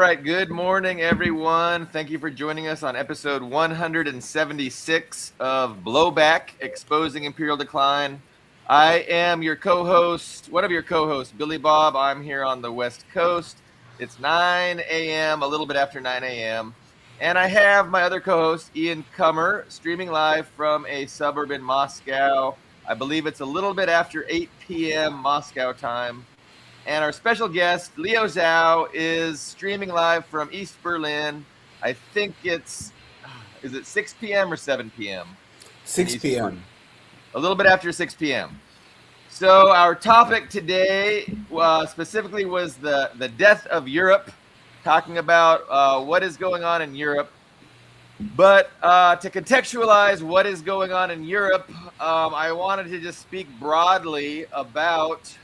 right. Good morning, everyone. Thank you for joining us on episode 176 of Blowback, Exposing Imperial Decline. I am your co-host, one of your co-hosts, Billy Bob. I'm here on the West Coast. It's 9 a.m., a little bit after 9 a.m. And I have my other co-host, Ian Cummer, streaming live from a suburb in Moscow. I believe it's a little bit after 8 p.m. Moscow time. And our special guest, Leo Zhao, is streaming live from East Berlin. I think is it 6 p.m. or 7 p.m. in 6 East Berlin? p.m. A little bit after 6 p.m. So our topic today specifically was the death of Europe, talking about what is going on in Europe. But to contextualize what is going on in Europe, I wanted to just speak broadly about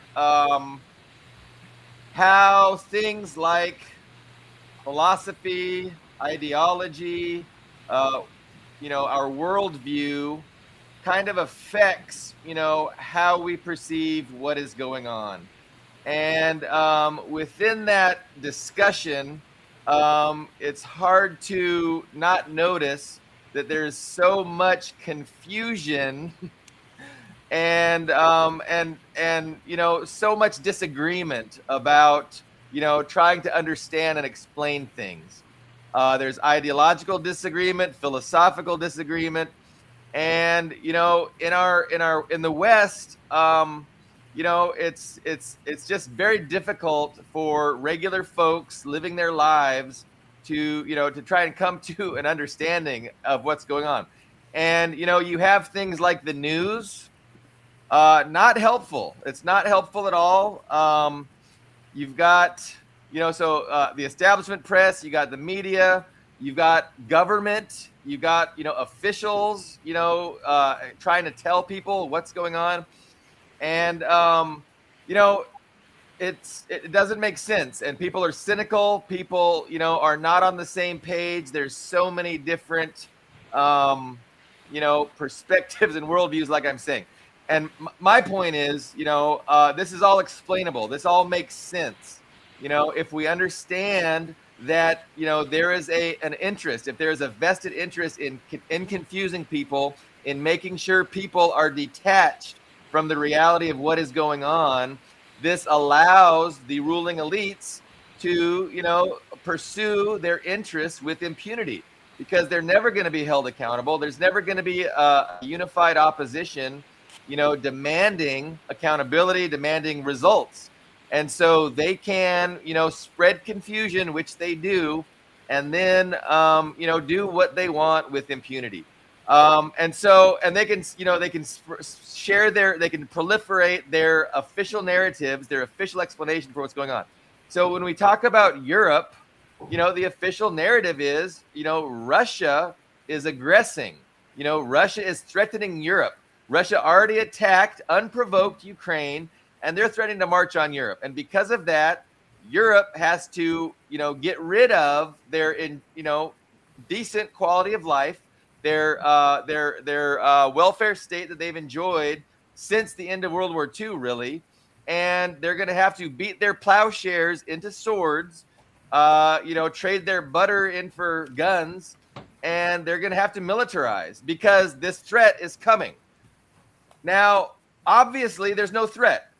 how things like philosophy, ideology, our worldview kind of affects, how we perceive what is going on. And within that discussion, it's hard to not notice that there's so much confusion and so much disagreement about trying to understand and explain things. There's ideological disagreement, philosophical disagreement, and in the West, it's just very difficult for regular folks living their lives to try and come to an understanding of what's going on. And you have things like the news. Not helpful. It's not helpful at all. You've got, the establishment press, you got the media, you've got government, you got, officials, trying to tell people what's going on. And, it doesn't make sense. And people are cynical. People, are not on the same page. There's so many different, perspectives and worldviews, like I'm saying. And my point is, this is all explainable. This all makes sense. If we understand that, there is an interest, if there is a vested interest in confusing people, in making sure people are detached from the reality of what is going on, this allows the ruling elites to, pursue their interests with impunity, because they're never going to be held accountable. There's never going to be a unified opposition demanding accountability, demanding results. And so they can, spread confusion, which they do, and then, do what they want with impunity. And they can, they can they can proliferate their official narratives, their official explanation for what's going on. So when we talk about Europe, the official narrative is, Russia is aggressing. Russia is threatening Europe. Russia already attacked unprovoked Ukraine, and they're threatening to march on Europe. And because of that, Europe has to, get rid of their, decent quality of life, their welfare state that they've enjoyed since the end of World War II, really. And they're going to have to beat their plowshares into swords, trade their butter in for guns, and they're going to have to militarize because this threat is coming. Now, obviously, there's no threat.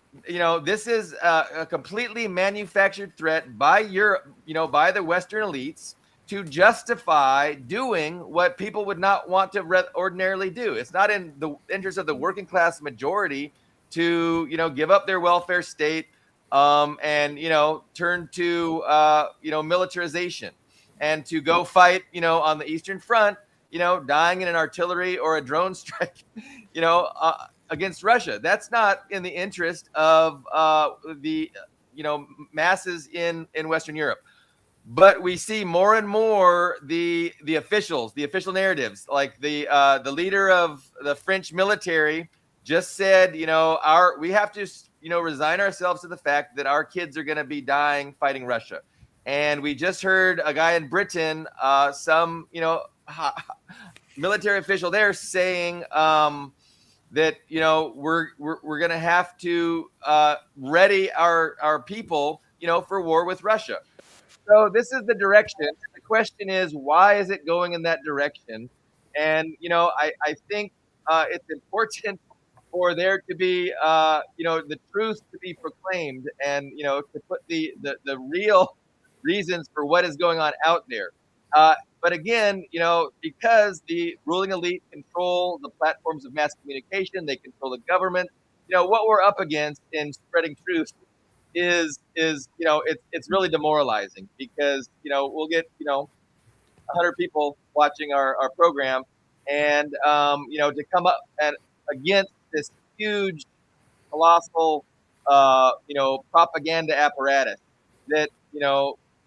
This is a completely manufactured threat by Europe, by the Western elites to justify doing what people would not want to ordinarily do. It's not in the interest of the working class majority to, give up their welfare state and, turn to, militarization and to go fight, on the Eastern Front, dying in an artillery or a drone strike, against Russia. That's not in the interest of the masses in Western Europe. But we see more and more the officials, the official narratives, like the leader of the French military just said, we have to resign ourselves to the fact that our kids are going to be dying fighting Russia. And we just heard a guy in Britain, some military official there saying that we're going to have to ready our people for war with Russia. So this is the direction. The question is, why is it going in that direction? And I think it's important for there to be the truth to be proclaimed, and to put the real reasons for what is going on out there. But again, because the ruling elite control the platforms of mass communication, they control the government. What we're up against in spreading truth is it's really demoralizing, because we'll get 100 people watching our program, and to come up and against this huge colossal propaganda apparatus that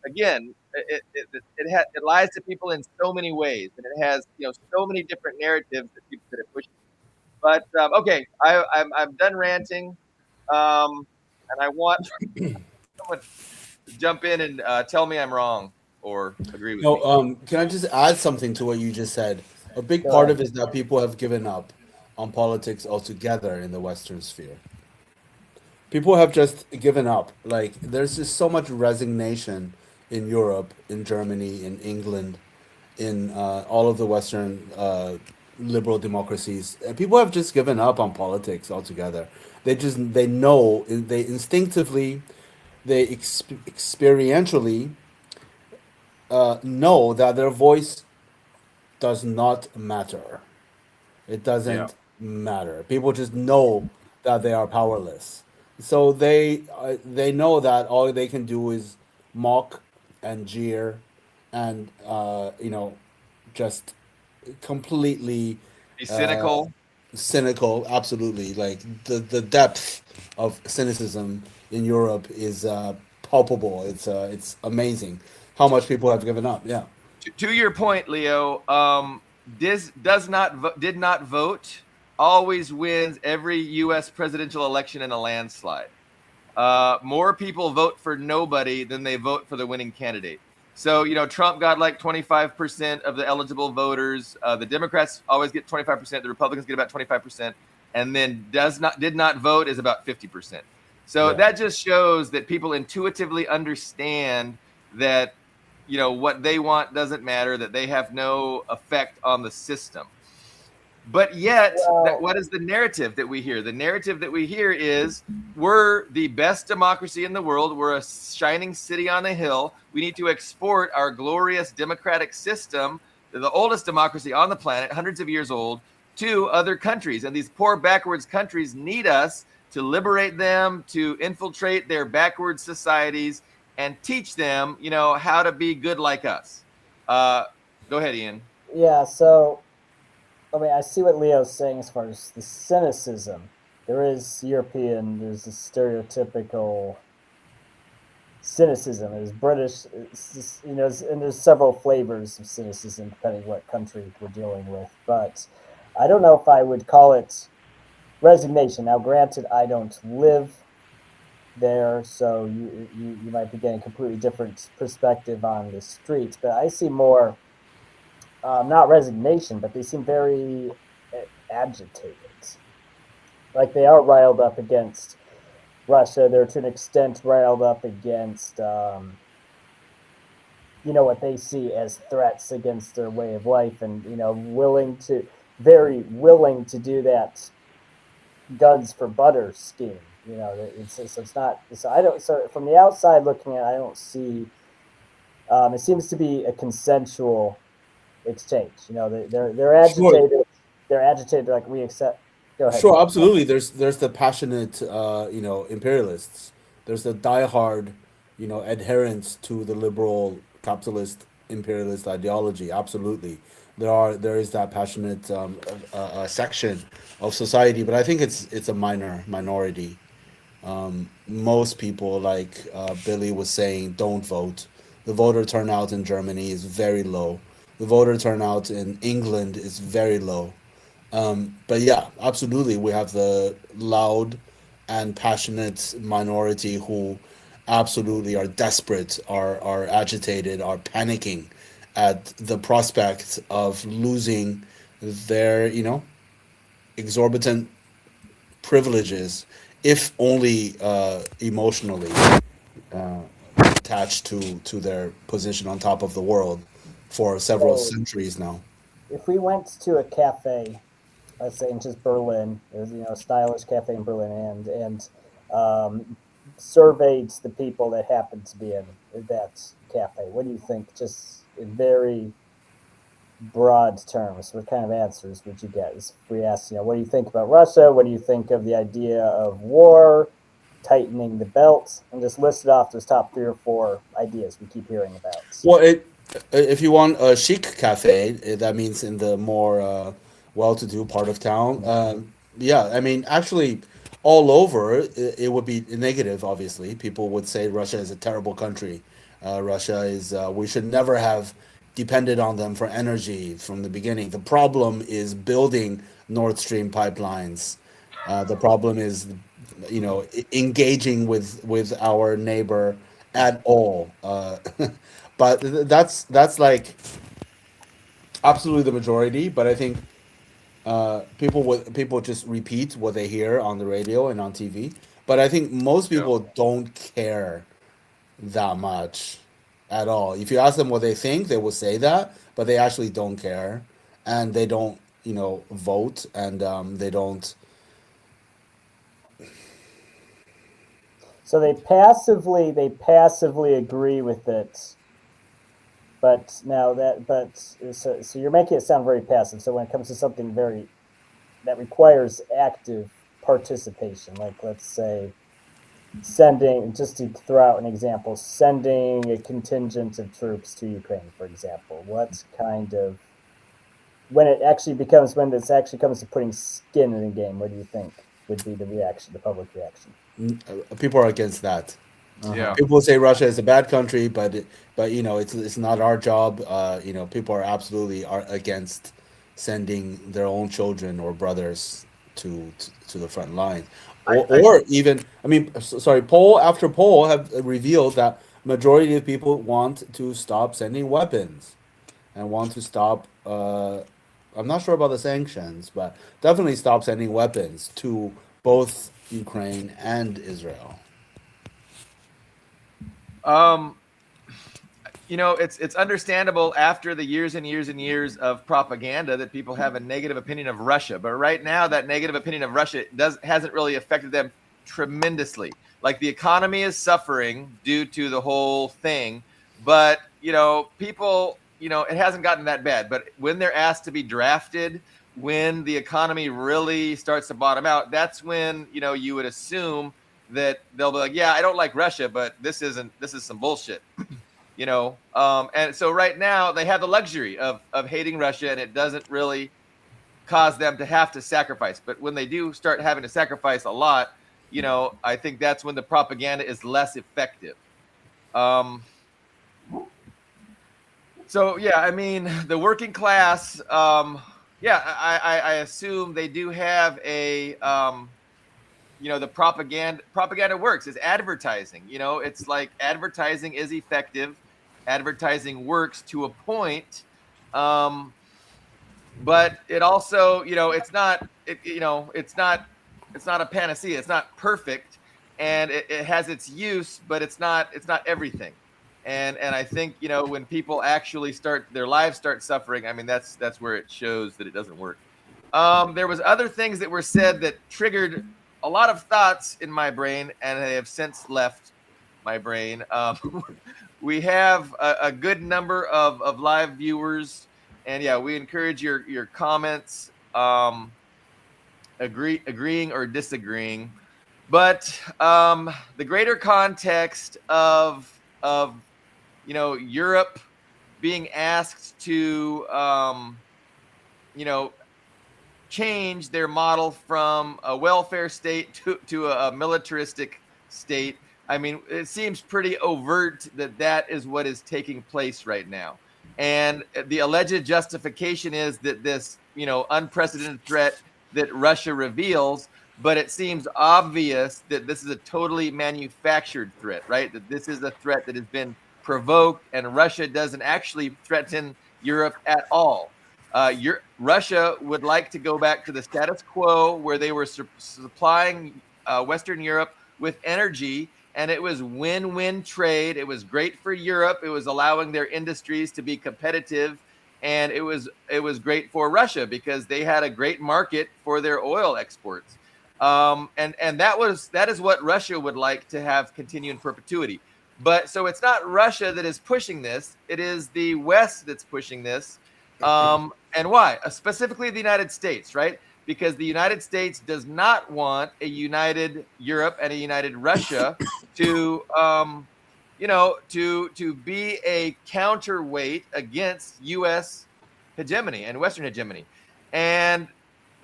again it lies to people in so many ways, and it has so many different narratives that it pushes. But okay, I'm done ranting, and I want someone to jump in and tell me I'm wrong or agree with No, me. can I just add something to what you just said? A big Go part ahead. of it is that people have given up on politics altogether in the Western sphere. People have just given up. Like, there's just so much resignation in Europe, in Germany, in England, in all of the Western liberal democracies. People have just given up on politics altogether. They know, they instinctively, experientially know that their voice does not matter. It Yeah. doesn't matter. People just know that they are powerless. So they know that all they can do is mock and jeer, and just completely Be uh, cynical. cynical. Absolutely, like the depth of cynicism in Europe is palpable. It's amazing how much people have given up. Yeah. To your point, Leo, did not vote always wins every U.S. presidential election in a landslide. More people vote for nobody than they vote for the winning candidate. So Trump got like 25% of the eligible voters. The Democrats always get 25%. The Republicans get about 25%, and then did not vote is about 50%. So Yeah. that just shows that people intuitively understand that what they want doesn't matter, that they have no effect on the system. But yet, Well, what is the narrative that we hear? The narrative that we hear is we're the best democracy in the world. We're a shining city on a hill. We need to export our glorious democratic system, the oldest democracy on the planet, hundreds of years old, to other countries. And these poor backwards countries need us to liberate them, to infiltrate their backwards societies, and teach them, how to be good like us. Uh, Go ahead, Ian. yeah. So I mean, I see what Leo's saying as far as the cynicism. There is European. There's a stereotypical cynicism. There's British. And there's several flavors of cynicism depending what country we're dealing with. But I don't know if I would call it resignation. Now, granted, I don't live there, so you might be getting a completely different perspective on the streets. But I see more, not resignation, but they seem very agitated. Like they are riled up against Russia. They're to an extent riled up against, what they see as threats against their way of life, and very willing to do that guns for butter scheme. It's not. So I don't. So from the outside looking at, I don't see. It seems to be a consensual exchange. They're Sure. agitated. They're agitated. Like we accept. Go ahead. Sure, absolutely. There's the passionate, imperialists. There's the diehard, adherents to the liberal capitalist imperialist ideology. Absolutely, there is that passionate section of society, but I think it's a minority. Most people, like Billy was saying, don't vote. The voter turnout in Germany is very low. The voter turnout in England is very low. But yeah, absolutely, we have the loud and passionate minority who absolutely are desperate, are agitated, are panicking at the prospect of losing their, exorbitant privileges, if only emotionally. Uh, attached to their position on top of the world for several So centuries now. if we went to a cafe, let's say in just Berlin, there's a stylish cafe in Berlin, and surveyed the people that happen to be in that cafe. What do you think? Just in very broad terms, what kind of answers would you get? If we ask, what do you think about Russia? What do you think of the idea of war, tightening the belt, and just listed off those top 3 or 4 ideas we keep hearing about. Well, if you want a chic cafe, that means in the more well-to-do part of town. Yeah, I mean, actually, all over it would be negative. Obviously, people would say Russia is a terrible country. Russia is. We should never have depended on them for energy from the beginning. The problem is building Nord Stream pipelines. The problem is, engaging with our neighbor at all. But that's like absolutely the majority. But I think people just repeat what they hear on the radio and on TV. But I think most Yeah. people don't care that much at all. If you ask them what they think, they will say that, but they actually don't care, and they don't, vote, and they don't. So they passively agree with it, but now so you're making it sound very passive. So when it comes to something very that requires active participation, like let's say sending, just to throw out an example, sending a contingent of troops to Ukraine, for example, what kind of when this actually comes to putting skin in the game, what do you think would be the public reaction? People are against that. Yeah. People say Russia is a bad country, but it's not our job. People are absolutely against sending their own children or brothers to the front line, or even, I mean, sorry, poll after poll have revealed that majority of people want to stop sending weapons and want to stop. I'm not sure about the sanctions, but definitely stop sending weapons to both Ukraine and Israel. It's understandable after the years and years and years of propaganda that people have a negative opinion of Russia. But right now, that negative opinion of Russia hasn't really affected them tremendously. Like, the economy is suffering due to the whole thing, but people, it hasn't gotten that bad. But when they're asked to be drafted, when the economy really starts to bottom out, that's when you would assume that they'll be like, yeah, I don't like Russia, but this is some bullshit. And so right now they have the luxury of hating Russia, and it doesn't really cause them to have to sacrifice. But when they do start having to sacrifice a lot, I think that's when the propaganda is less effective. So yeah, I mean, the working class, yeah, I assume they do have a the propaganda works. It's advertising. It's like advertising is effective. Advertising works to a point, but it also, it's not a panacea. It's not perfect, and it has its use, but it's not everything. And I think when people actually their lives start suffering, I mean, that's where it shows that it doesn't work. There was other things that were said that triggered a lot of thoughts in my brain, and they have since left my brain. We have a good number of live viewers, and yeah, we encourage your comments, agreeing or disagreeing. But the greater context of Europe being asked to change their model from a welfare state to a militaristic state. I mean, it seems pretty overt that is what is taking place right now. And the alleged justification is that this, unprecedented threat that Russia reveals, but it seems obvious that this is a totally manufactured threat, right? That this is a threat that has been provoked, and Russia doesn't actually threaten Europe at all. Russia would like to go back to the status quo where they were supplying Western Europe with energy, and it was win-win trade. It was great for Europe. It was allowing their industries to be competitive, and it was great for Russia because they had a great market for their oil exports. And that is what Russia would like to have continue in perpetuity. But so it's not Russia that is pushing this; it is the West that's pushing this. And why? Specifically, the United States, right? Because the United States does not want a united Europe and a united Russia to, to be a counterweight against U.S. hegemony and Western hegemony. And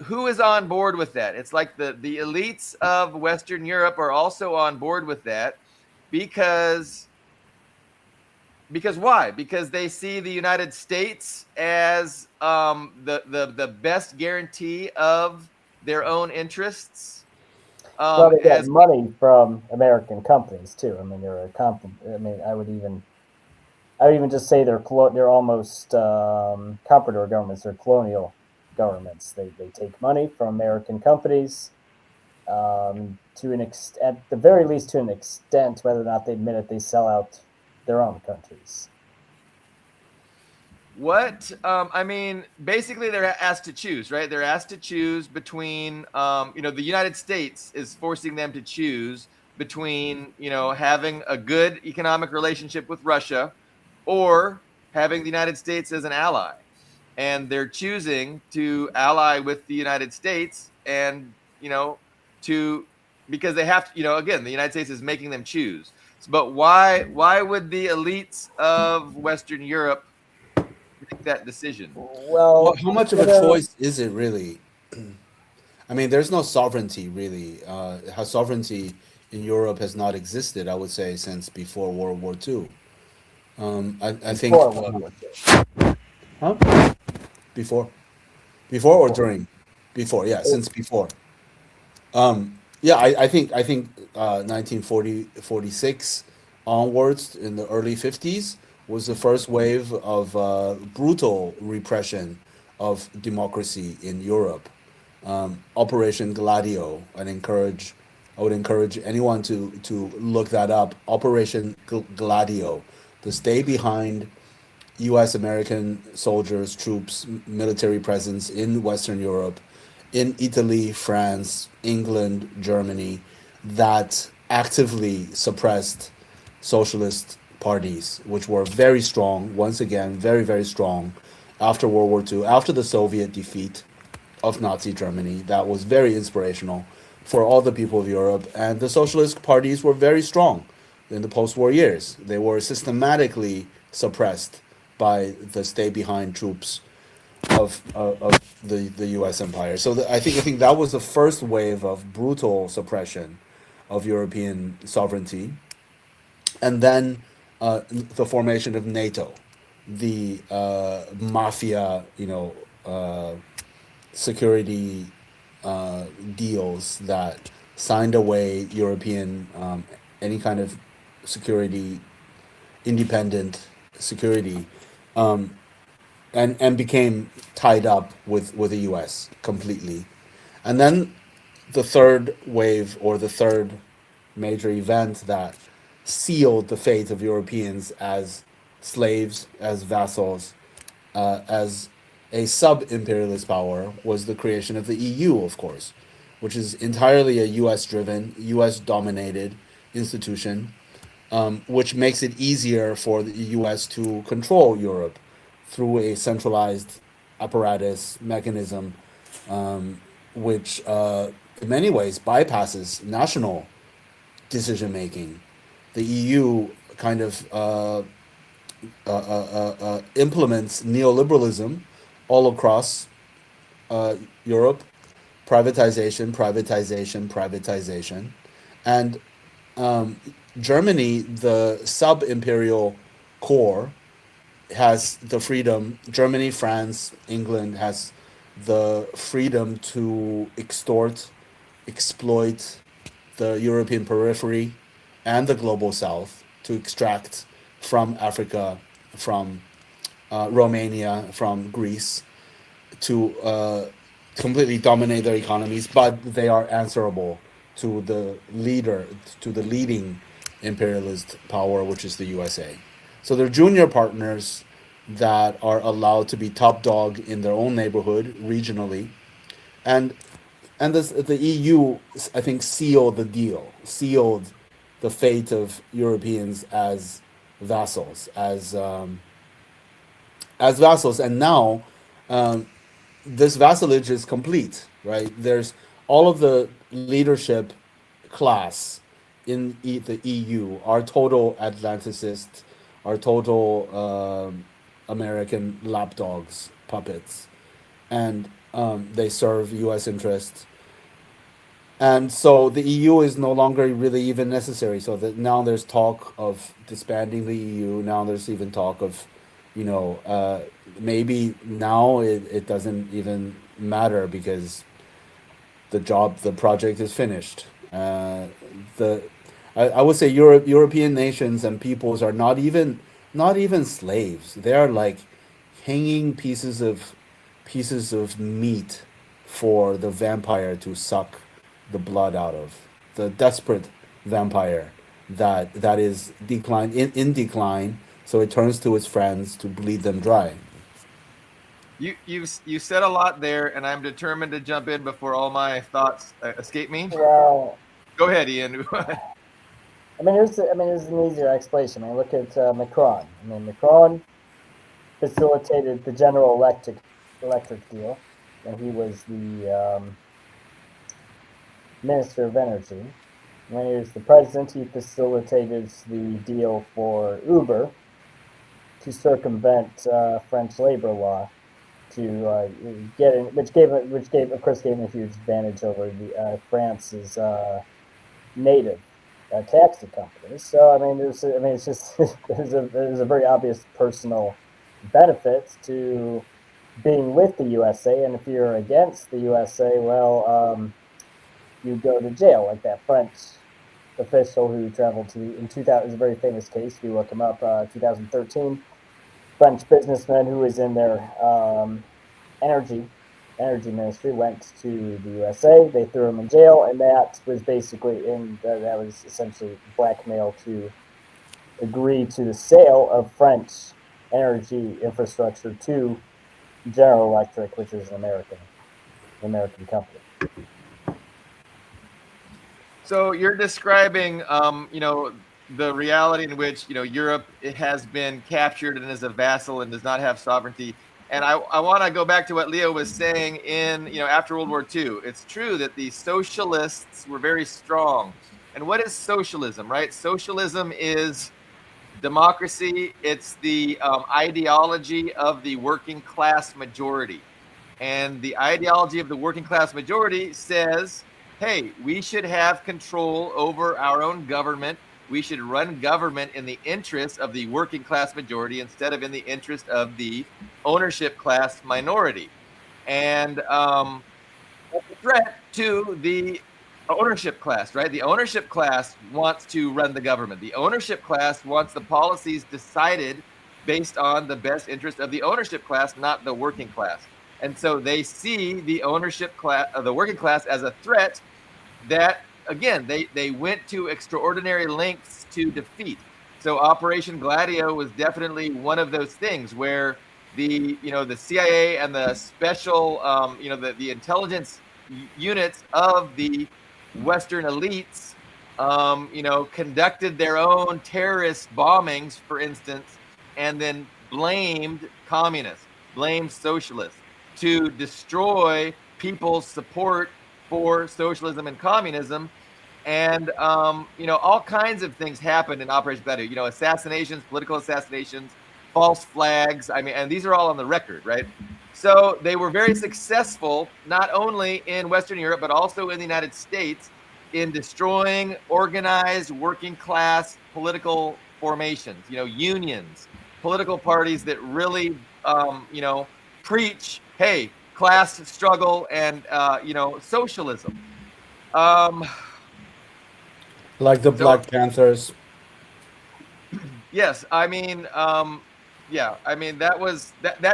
who is on board with that? It's like the elites of Western Europe are also on board with that because why? Because they see the United States as the best guarantee of their own interests. Well, they get money from American companies too. I mean, they're I mean, I would even just say they're almost comprador governments. They're colonial governments. They take money from American companies to an extent, at the very least, to an extent, whether or not they admit it, they sell out their own countries. What I mean, basically, they're asked to choose, right? They're asked to choose between, the United States is forcing them to choose between, having a good economic relationship with Russia or having the United States as an ally. And they're choosing to ally with the United States, and to because they have to. Again, the United States is making them choose. But why would the elites of Western Europe make that decision? Well, how much of a choice is it really? I mean, there's no sovereignty really. Sovereignty in Europe has not existed, I would say, since before World War II. I think. Huh? Before or during? Before, yeah, since before. Yeah, I think 1946 onwards in the early 50s was the first wave of brutal repression of democracy in Europe. Operation Gladio. I would encourage anyone to look that up. Operation Gladio, the stay behind U.S. American soldiers, troops, military presence in Western Europe, in Italy, France, England, Germany, that actively suppressed socialist parties, which were very strong, once again, very, very strong after World War II, after the Soviet defeat of Nazi Germany. That was very inspirational for all the people of Europe. And the socialist parties were very strong in the post-war years. They were systematically suppressed by the stay-behind troops of the U.S. empire. So I think that was the first wave of brutal suppression of European sovereignty, and then the formation of NATO, the mafia, security deals that signed away European any kind of security, independent security. And became tied up with the U.S. completely. And then the third wave, or the third major event that sealed the fate of Europeans as slaves, as vassals, as a sub-imperialist power, was the creation of the EU, of course, which is entirely a U.S.-driven, U.S.-dominated institution, which makes it easier for the U.S. to control Europe through a centralized apparatus mechanism, which in many ways bypasses national decision making. The EU kind of implements neoliberalism all across Europe, privatization, and Germany, the sub-imperial core, has the freedom. Germany, France, England has the freedom to exploit the European periphery and the global south, to extract from Africa, from Romania, from Greece, to completely dominate their economies, but they are answerable to the leading imperialist power, which is the USA. So they're junior partners that are allowed to be top dog in their own neighborhood regionally, and the EU, I think, sealed the deal, sealed the fate of Europeans vassals, as vassals, and now this vassalage is complete, right? There's all of the leadership class in the EU are total Atlanticists, are total American lapdogs, puppets, and they serve U.S. interests. And so the EU is no longer really even necessary. So that now there's talk of disbanding the EU. Now there's even talk of, maybe now it doesn't even matter because the project is finished. The I would say European nations and peoples are not even slaves. They are like hanging pieces of meat for the vampire to suck the blood out of. The desperate vampire that is in decline, so it turns to its friends to bleed them dry. You said a lot there, and I'm determined to jump in before all my thoughts escape me. Well, Go ahead, Ian. here's an easier explanation. I mean, look at Macron. I mean, Macron facilitated the General Electric deal when he was the Minister of Energy. When he was the president, he facilitated the deal for Uber to circumvent French labor law to get in, which gave of course gave him a huge advantage over the France's native taxi companies. So it's just there's a very obvious personal benefit to being with the USA, and if you're against the USA, well, you go to jail, like that French official who traveled in 2000. Is a very famous case. If you look him up, 2013, French businessman who was in their energy ministry went to the USA. They threw him in jail, and that was essentially blackmail to agree to the sale of French energy infrastructure to General Electric, which is an American company. So you're describing, the reality in which, Europe has been captured and is a vassal and does not have sovereignty. And I want to go back to what Leo was saying after World War II. It's true that the socialists were very strong. And what is socialism, right? Socialism is democracy. It's the ideology of the working class majority. And the ideology of the working class majority says, hey, we should have control over our own government. We should run government in the interest of the working class majority instead of in the interest of the ownership class minority. And a threat to the ownership class, right? The ownership class wants to run the government. The ownership class wants the policies decided based on the best interest of the ownership class, not the working class. And so they see the ownership class, the working class, as a threat that, again, they went to extraordinary lengths to defeat. So Operation Gladio was definitely one of those things where the CIA and the special, the intelligence units of the Western elites, conducted their own terrorist bombings, for instance, and then blamed communists, blamed socialists to destroy people's support for socialism and communism. And, all kinds of things happened in Operation Gladio, assassinations, political assassinations, false flags. And these are all on the record, right? So they were very successful, not only in Western Europe, but also in the United States, in destroying organized working class political formations, unions, political parties that really, preach, hey, class struggle and, socialism. Like the Black Panthers. Yes, that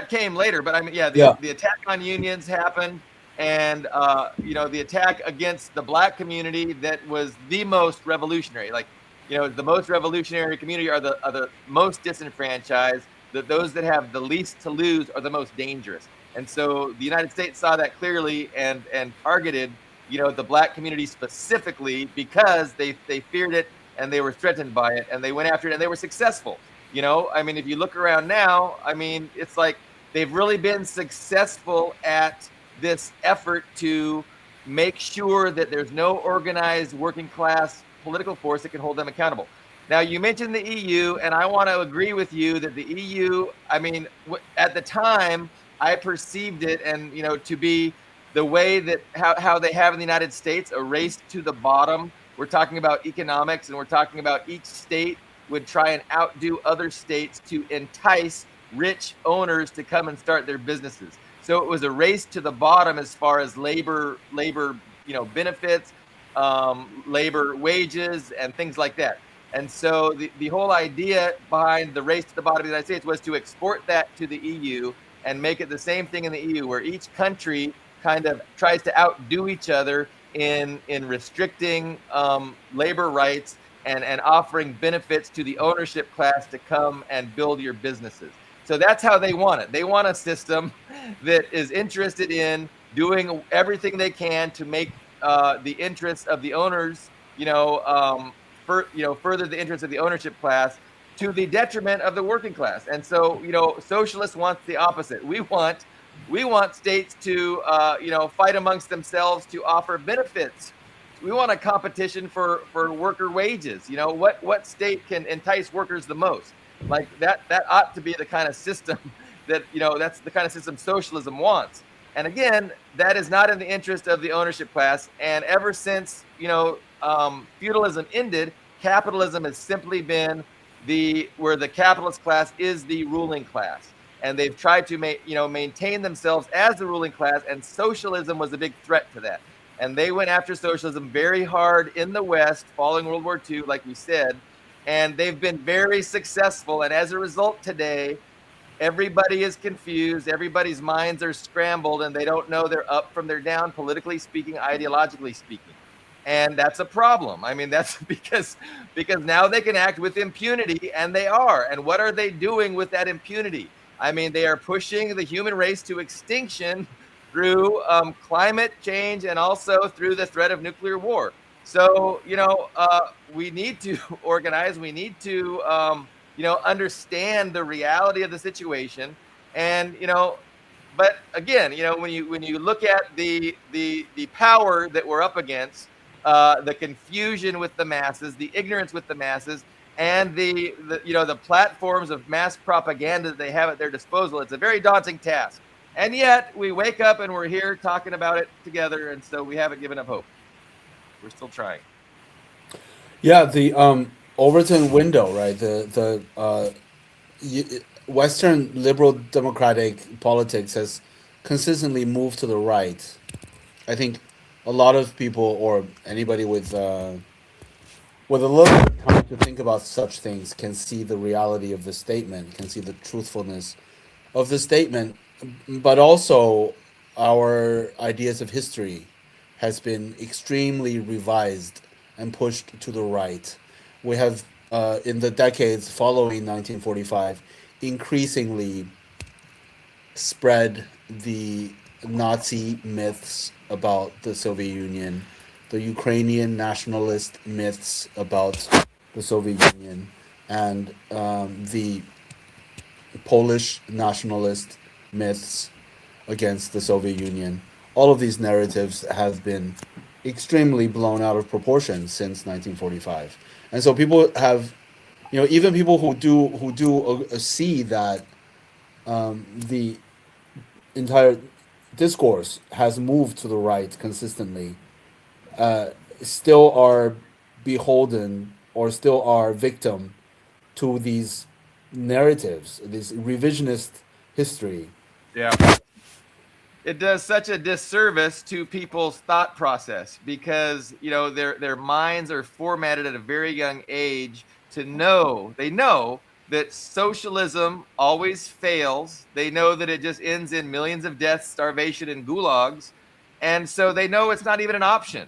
came later, but the attack on unions happened, and the attack against the black community that was the most revolutionary. Like, the most revolutionary community are the most disenfranchised. Those that have the least to lose are the most dangerous. And so the United States saw that clearly and targeted, the Black community specifically because they feared it and they were threatened by it, and they went after it and they were successful. I mean, if you look around now, I mean, it's like they've really been successful at this effort to make sure that there's no organized working class political force that can hold them accountable. Now, you mentioned the EU, and I want to agree with you that the EU, I mean, at the time, I perceived it and, to be the way that how they have in the United States, a race to the bottom. We're talking about economics, and we're talking about each state would try and outdo other states to entice rich owners to come and start their businesses. So it was a race to the bottom as far as labor, benefits, labor wages, and things like that. And so the whole idea behind the race to the bottom of the United States was to export that to the EU and make it the same thing in the EU, where each country kind of tries to outdo each other in restricting labor rights and offering benefits to the ownership class to come and build your businesses. So that's how they want it. They want a system that is interested in doing everything they can to make the interests of the owners, further the interests of the ownership class to the detriment of the working class. And so, socialists want the opposite. We want states to, fight amongst themselves to offer benefits. We want a competition for worker wages. What state can entice workers the most? Like that ought to be the kind of system that, that's the kind of system socialism wants. And again, that is not in the interest of the ownership class. And ever since, feudalism ended, capitalism has simply been where the capitalist class is the ruling class. And they've tried to maintain themselves as the ruling class, and socialism was a big threat to that. And they went after socialism very hard in the West following World War II, like we said, and they've been very successful. And as a result today, everybody is confused, everybody's minds are scrambled, and they don't know they're up from their down, politically speaking, ideologically speaking. And that's a problem. I mean, that's because now they can act with impunity, and they are. And what are they doing with that impunity? I mean, they are pushing the human race to extinction through climate change and also through the threat of nuclear war. So, we need to organize. We need to, understand the reality of the situation. And, but again, when you look at the power that we're up against, the confusion with the masses, the ignorance with the masses, and the platforms of mass propaganda that they have at their disposal, it's a very daunting task. And yet we wake up and we're here talking about it together. And so we haven't given up hope. We're still trying. Yeah, the Overton window, right? Western liberal democratic politics has consistently moved to the right. I think a lot of people, or anybody with a little bit of time to think about such things, can see the reality of the statement, can see the truthfulness of the statement, but also our ideas of history has been extremely revised and pushed to the right. We have, in the decades following 1945, increasingly spread the Nazi myths about the Soviet Union, the Ukrainian nationalist myths about the Soviet Union, and the Polish nationalist myths against the Soviet Union. All of these narratives have been extremely blown out of proportion since 1945, and so people have, even people who do see that the entire discourse has moved to the right consistently, still are beholden or still are victim to these narratives, this revisionist history. Yeah. It does such a disservice to people's thought process because, their minds are formatted at a very young age to know that socialism always fails. They know that it just ends in millions of deaths, starvation, and gulags. And so they know it's not even an option.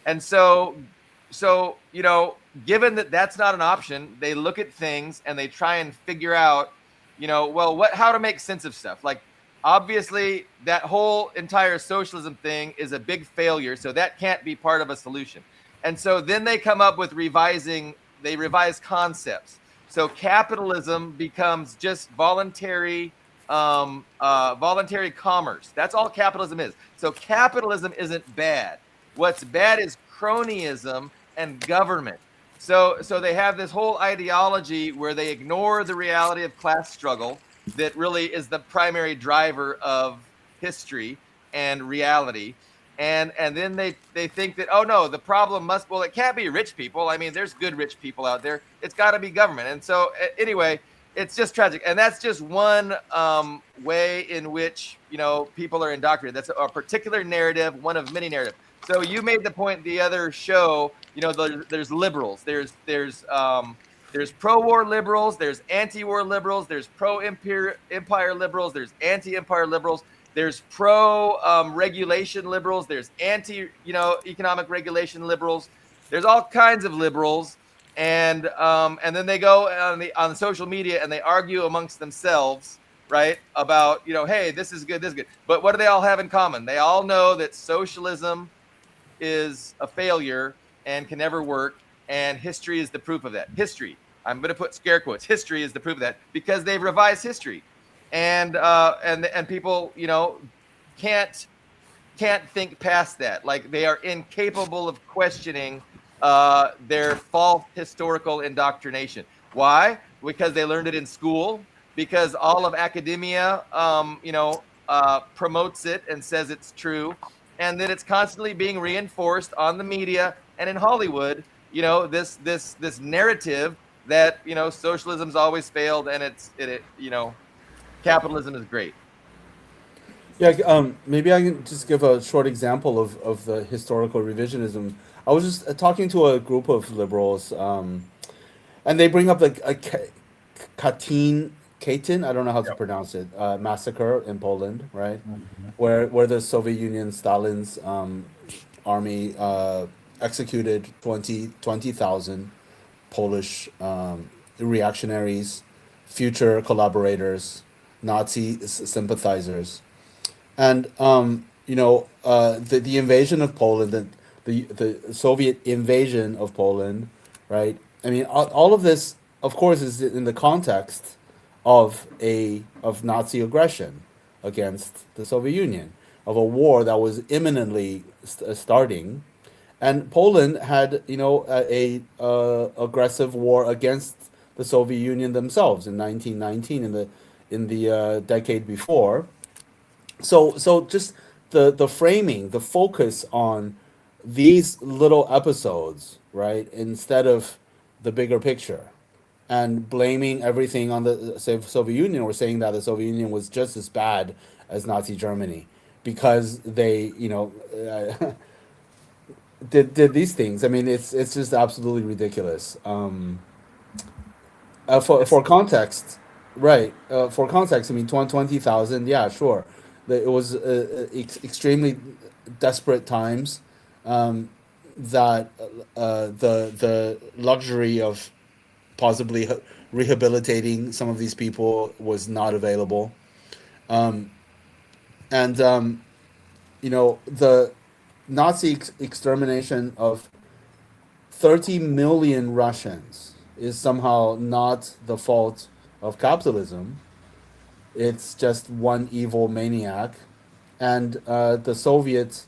And so, given that that's not an option, they look at things and they try and figure out, how to make sense of stuff. Like, obviously, that whole entire socialism thing is a big failure, so that can't be part of a solution. And so then they come up with they revise concepts. So capitalism becomes just voluntary commerce. That's all capitalism is. So capitalism isn't bad. What's bad is cronyism and government. So they have this whole ideology where they ignore the reality of class struggle that really is the primary driver of history and reality. And then they think that, oh no, the problem it can't be rich people. I mean, there's good rich people out there. It's got to be government. And so anyway, it's just tragic. And that's just one way in which, people are indoctrinated. That's a particular narrative, one of many narratives. So you made the point the other show, there's liberals, there's pro-war liberals, there's anti-war liberals, there's pro-empire liberals, there's anti-empire liberals, there's pro-regulation liberals, there's economic regulation liberals, there's all kinds of liberals, and then they go on social media and they argue amongst themselves, right, about hey, this is good, this is good. But what do they all have in common? They all know that socialism is a failure and can never work, and history is the proof of that. History, I'm going to put scare quotes, history is the proof of that, because they've revised history, and people can't think past that. Like, they are incapable of questioning their false historical indoctrination. Why? Because they learned it in school, because all of academia promotes it and says it's true, and that it's constantly being reinforced on the media and in Hollywood, this narrative that, socialism's always failed and capitalism is great. Yeah, maybe I can just give a short example of the historical revisionism. I was just talking to a group of liberals, and they bring up the Katyn, I don't know how to pronounce it, massacre in Poland, right? Mhm. Where the Soviet Union, Stalin's army executed 20,000 Polish reactionaries, future collaborators, Nazi sympathizers. And the invasion of Poland, the Soviet invasion of Poland, right? I mean, all of this, of course, is in the context of Nazi aggression against the Soviet Union, of a war that was imminently starting, and Poland had a aggressive war against the Soviet Union themselves in 1919, in the decade before. So just the framing, the focus on these little episodes, right, instead of the bigger picture, and blaming everything on the Soviet Union, or saying that the Soviet Union was just as bad as Nazi Germany because they did these things. I mean, it's just absolutely ridiculous. For context, right? For context, I mean, 20,000. Yeah, sure. It was extremely desperate times. That the luxury of possibly rehabilitating some of these people was not available, and the Nazi extermination of 30 million Russians is somehow not the fault of capitalism. It's just one evil maniac, and the Soviets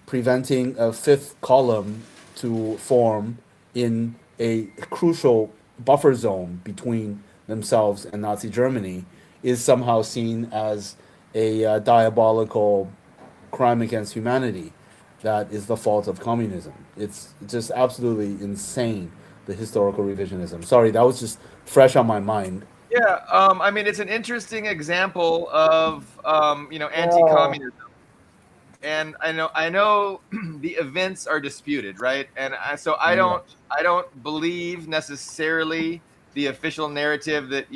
preventing a fifth column to form in a crucial buffer zone between themselves and Nazi Germany is somehow seen as a diabolical crime against humanity that is the fault of communism. It's just absolutely insane, the historical revisionism. Sorry, that was just fresh on my mind. Yeah, I mean, it's an interesting example of anti-communism, and I know the events are disputed, right? And so I don't believe necessarily the official narrative that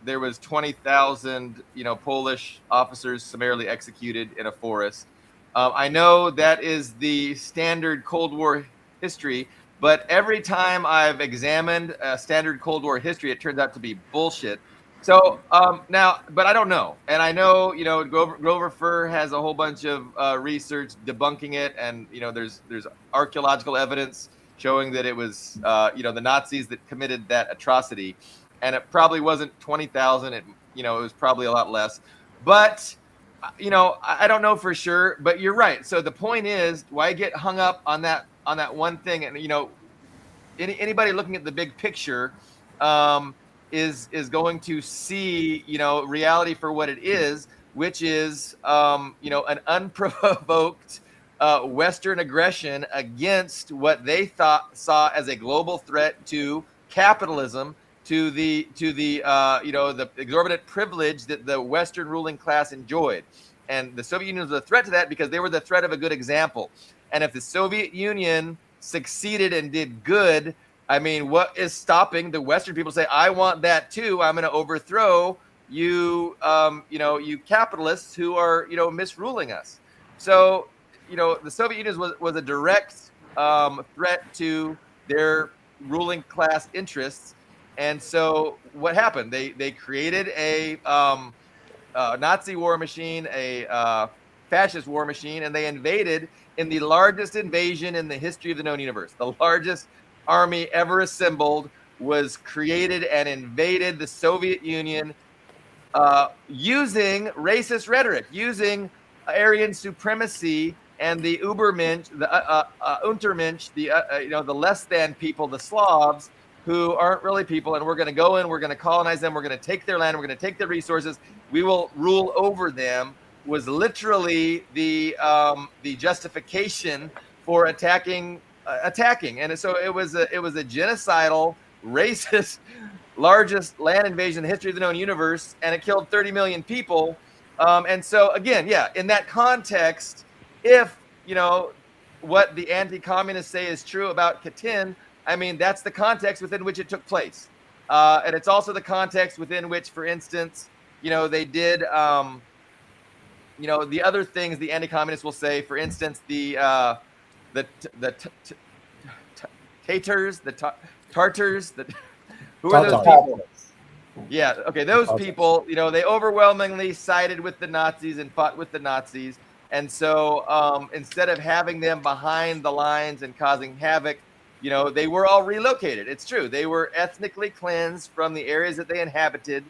there was 20,000 Polish officers summarily executed in a forest. I know that is the standard Cold War history, But every time I've examined standard Cold War history, it turns out to be bullshit. So now, but I don't know, and I know Grover Furr has a whole bunch of research debunking it, and there's archaeological evidence showing that it was the Nazis that committed that atrocity, and it probably wasn't 20,000. It was probably a lot less, but I don't know for sure. But you're right. So the point is, why get hung up on that one thing? And anybody looking at the big picture is going to see reality for what it is, which is an unprovoked Western aggression against what they saw as a global threat to capitalism, to the the exorbitant privilege that the Western ruling class enjoyed. And the Soviet Union was a threat to that because they were the threat of a good example. And if the Soviet Union succeeded and did good, I mean, what is stopping the Western people say, I want that too? I'm going to overthrow you, you capitalists who are, misruling us. So, the Soviet Union was a direct threat to their ruling class interests. And so what happened? They created a Nazi war machine, a fascist war machine, and they invaded in the largest invasion in the history of the known universe. The largest army ever assembled was created and invaded the Soviet Union using racist rhetoric, using Aryan supremacy and the Übermensch, the Untermensch, the less than people, the Slavs, who aren't really people, and we're going to go in, we're going to colonize them, we're going to take their land, we're going to take their resources, we will rule over them, was literally the justification for attacking. And so it was a genocidal, racist, largest land invasion in the history of the known universe, and it killed 30 million people. And so again, in that context, if what the anti-communists say is true about Katyn, I mean, that's the context within which it took place. And it's also the context within which, for instance, they did, the other things the anti-communists will say, for instance, the Tatars, Tartars, who are those people? Yeah, okay, those people, they overwhelmingly sided with the Nazis and fought with the Nazis. And so instead of having them behind the lines and causing havoc, they were all relocated. It's true. They were ethnically cleansed from the areas that they inhabited,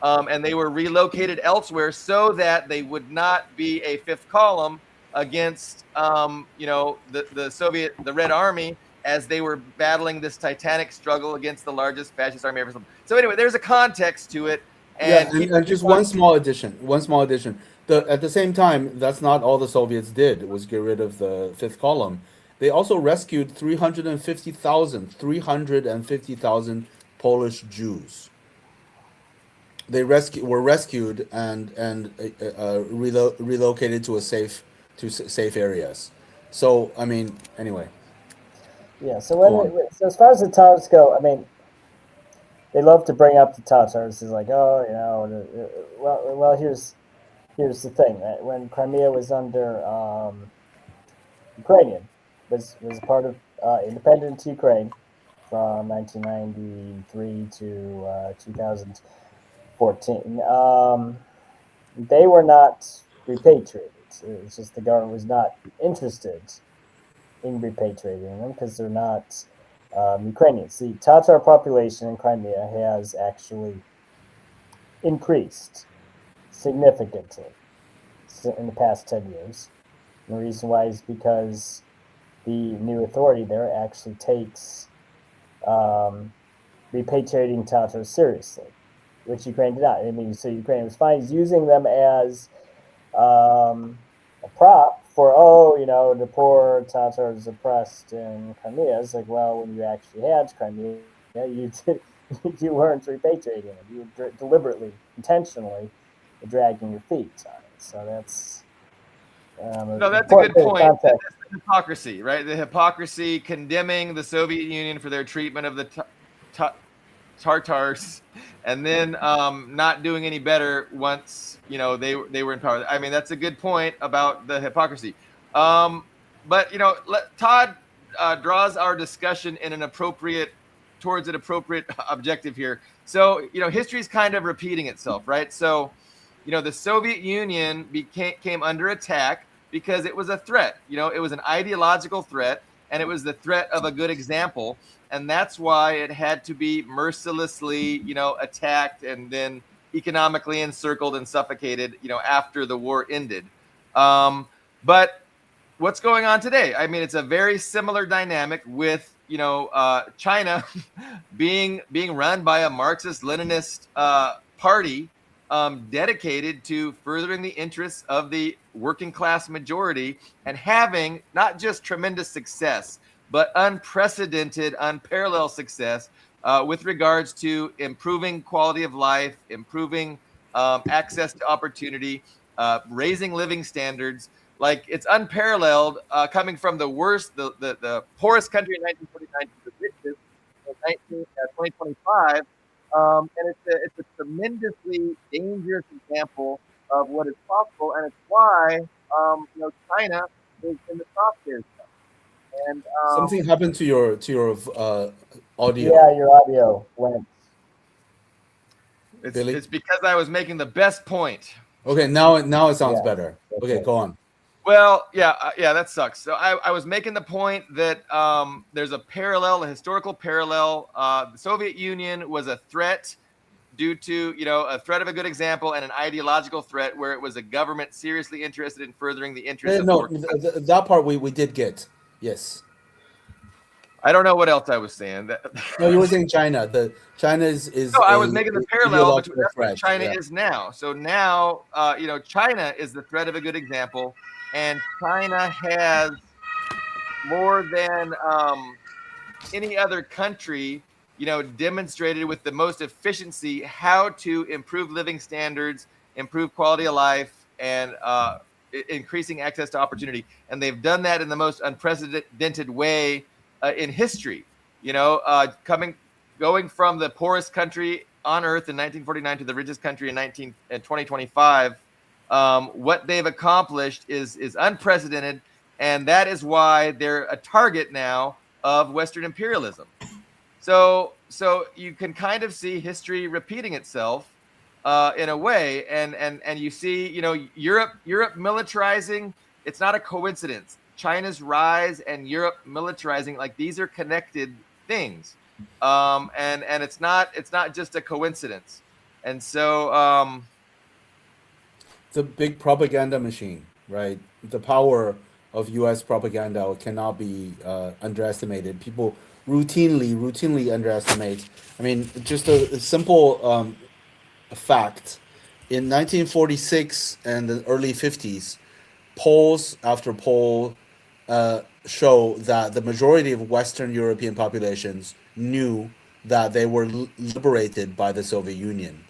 and they were relocated elsewhere so that they would not be a fifth column against, the Red Army as they were battling this titanic struggle against the largest fascist army ever. So anyway, there's a context to it. And just one small addition. At the same time, that's not all the Soviets did. It was get rid of the fifth column. They also rescued 350,000 Polish Jews. They were rescued and relocated to safe areas. So I mean, anyway. Yeah. So so as far as the Tatars go, I mean, they love to bring up the Tatars. It's like, well, here's the thing. Right? When Crimea was under Ukrainian, was a part of independent Ukraine from 1993 to 2014. They were not repatriated. It's just the government was not interested in repatriating them because they're not Ukrainians. The Tatar population in Crimea has actually increased significantly in the past 10 years. And the reason why is because the new authority there actually takes repatriating Tatars seriously, which Ukraine did not. I mean, so Ukraine was fine using them as a prop for, the poor Tatars oppressed in Crimea. It's like, well, when you actually had Crimea, you weren't repatriating them. You were deliberately, intentionally dragging your feet on it. So that's that's a good point. That's the hypocrisy, right? The hypocrisy condemning the Soviet Union for their treatment of the Tartars, and then not doing any better once they were in power. I mean, that's a good point about the hypocrisy. But Todd draws our discussion in an appropriate towards an appropriate objective here. So, history is kind of repeating itself, right? So, the Soviet Union came under attack because it was a threat. It was an ideological threat, and it was the threat of a good example. And that's why it had to be mercilessly, attacked and then economically encircled and suffocated, after the war ended. But what's going on today? I mean, it's a very similar dynamic with China being run by a Marxist-Leninist party dedicated to furthering the interests of the working class majority and having not just tremendous success, but unprecedented, unparalleled success with regards to improving quality of life, improving access to opportunity, raising living standards. Like, it's unparalleled, coming from the poorest country in 1949 to the richest in 2025. And it's a tremendously dangerous example of what is possible, and it's why China is in the crosshairs. And Something happened to your audio. Yeah, your audio went. Billy? It's because I was making the best point. Okay, now it sounds Yeah, better. that's Okay, it. go on. Well, yeah, that sucks. So I was making the point that there's a historical parallel. The Soviet Union was a threat due to, a threat of a good example and an ideological threat where it was a government seriously interested in furthering the interests of the No, working class. that part we did get. Yes. I don't know what else I was saying. No, you were saying China. China is No, I a was making the parallel between ideological that's what threat. China Yeah. is now. So now, China is the threat of a good example, and China has more than any other country, demonstrated with the most efficiency how to improve living standards, improve quality of life, and increasing access to opportunity. And they've done that in the most unprecedented way in history. Going from the poorest country on earth in 1949 to the richest country in 2025. What they've accomplished is unprecedented, and that is why they're a target now of Western imperialism. So you can kind of see history repeating itself in a way, and you see, Europe militarizing. It's not a coincidence. China's rise and Europe militarizing, like, these are connected things, and it's not just a coincidence. And so It's a big propaganda machine, right? The power of U.S. propaganda cannot be underestimated. People routinely underestimate. I mean, just a simple fact: in 1946 and the early 50s, polls after poll show that the majority of Western European populations knew that they were liberated by the Soviet Union.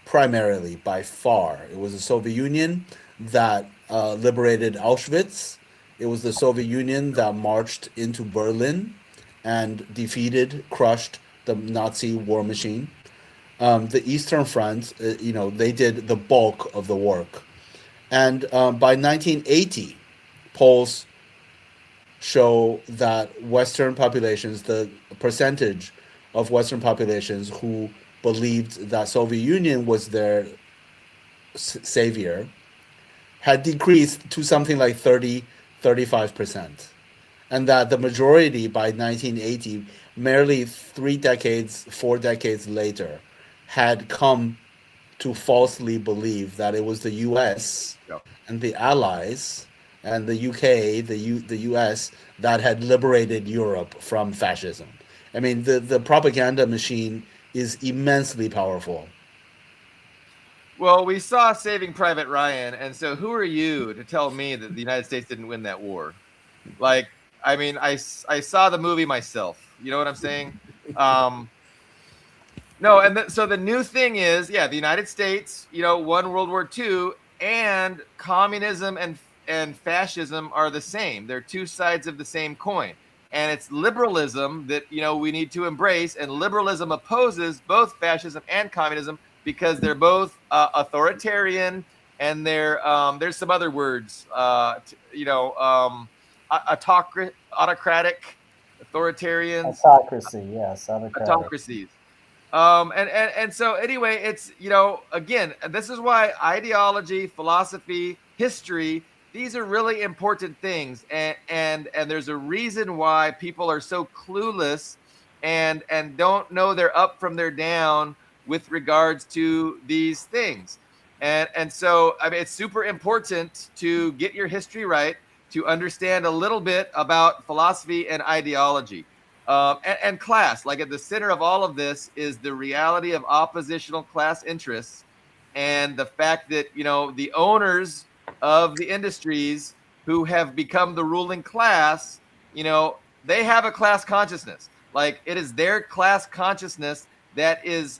Primarily, by far, it was the Soviet Union that liberated Auschwitz. It was the Soviet Union that marched into Berlin and crushed the Nazi war machine. The Eastern Front, they did the bulk of the work. And by 1980, polls show that Western populations, the percentage of Western populations who believed that Soviet Union was their savior, had decreased to something like 35%. And that the majority by 1980, merely 4 decades later, had come to falsely believe that it was the U.S. and the Allies and the UK, the US, that had liberated Europe from fascism. I mean, the propaganda machine is immensely powerful. Well, we saw Saving Private Ryan, and so who are you to tell me that the United States didn't win that war? Like, I mean, I saw the movie myself. You know what I'm saying? No, and so the new thing is, the United States, won World War II, and communism and fascism are the same. They're two sides of the same coin. And it's liberalism that, we need to embrace. And liberalism opposes both fascism and communism because they're both authoritarian, and there's some other words, autocratic, authoritarians, Autocracy, yes, autocratic. autocracies. And so anyway, it's, again, this is why ideology, philosophy, history, these are really important things, and there's a reason why people are so clueless and don't know their up from their down with regards to these things. And so, I mean, it's super important to get your history right, to understand a little bit about philosophy and ideology. And class, like at the center of all of this is the reality of oppositional class interests, and the fact that, the owners of the industries who have become the ruling class, they have a class consciousness. Like, it is their class consciousness that is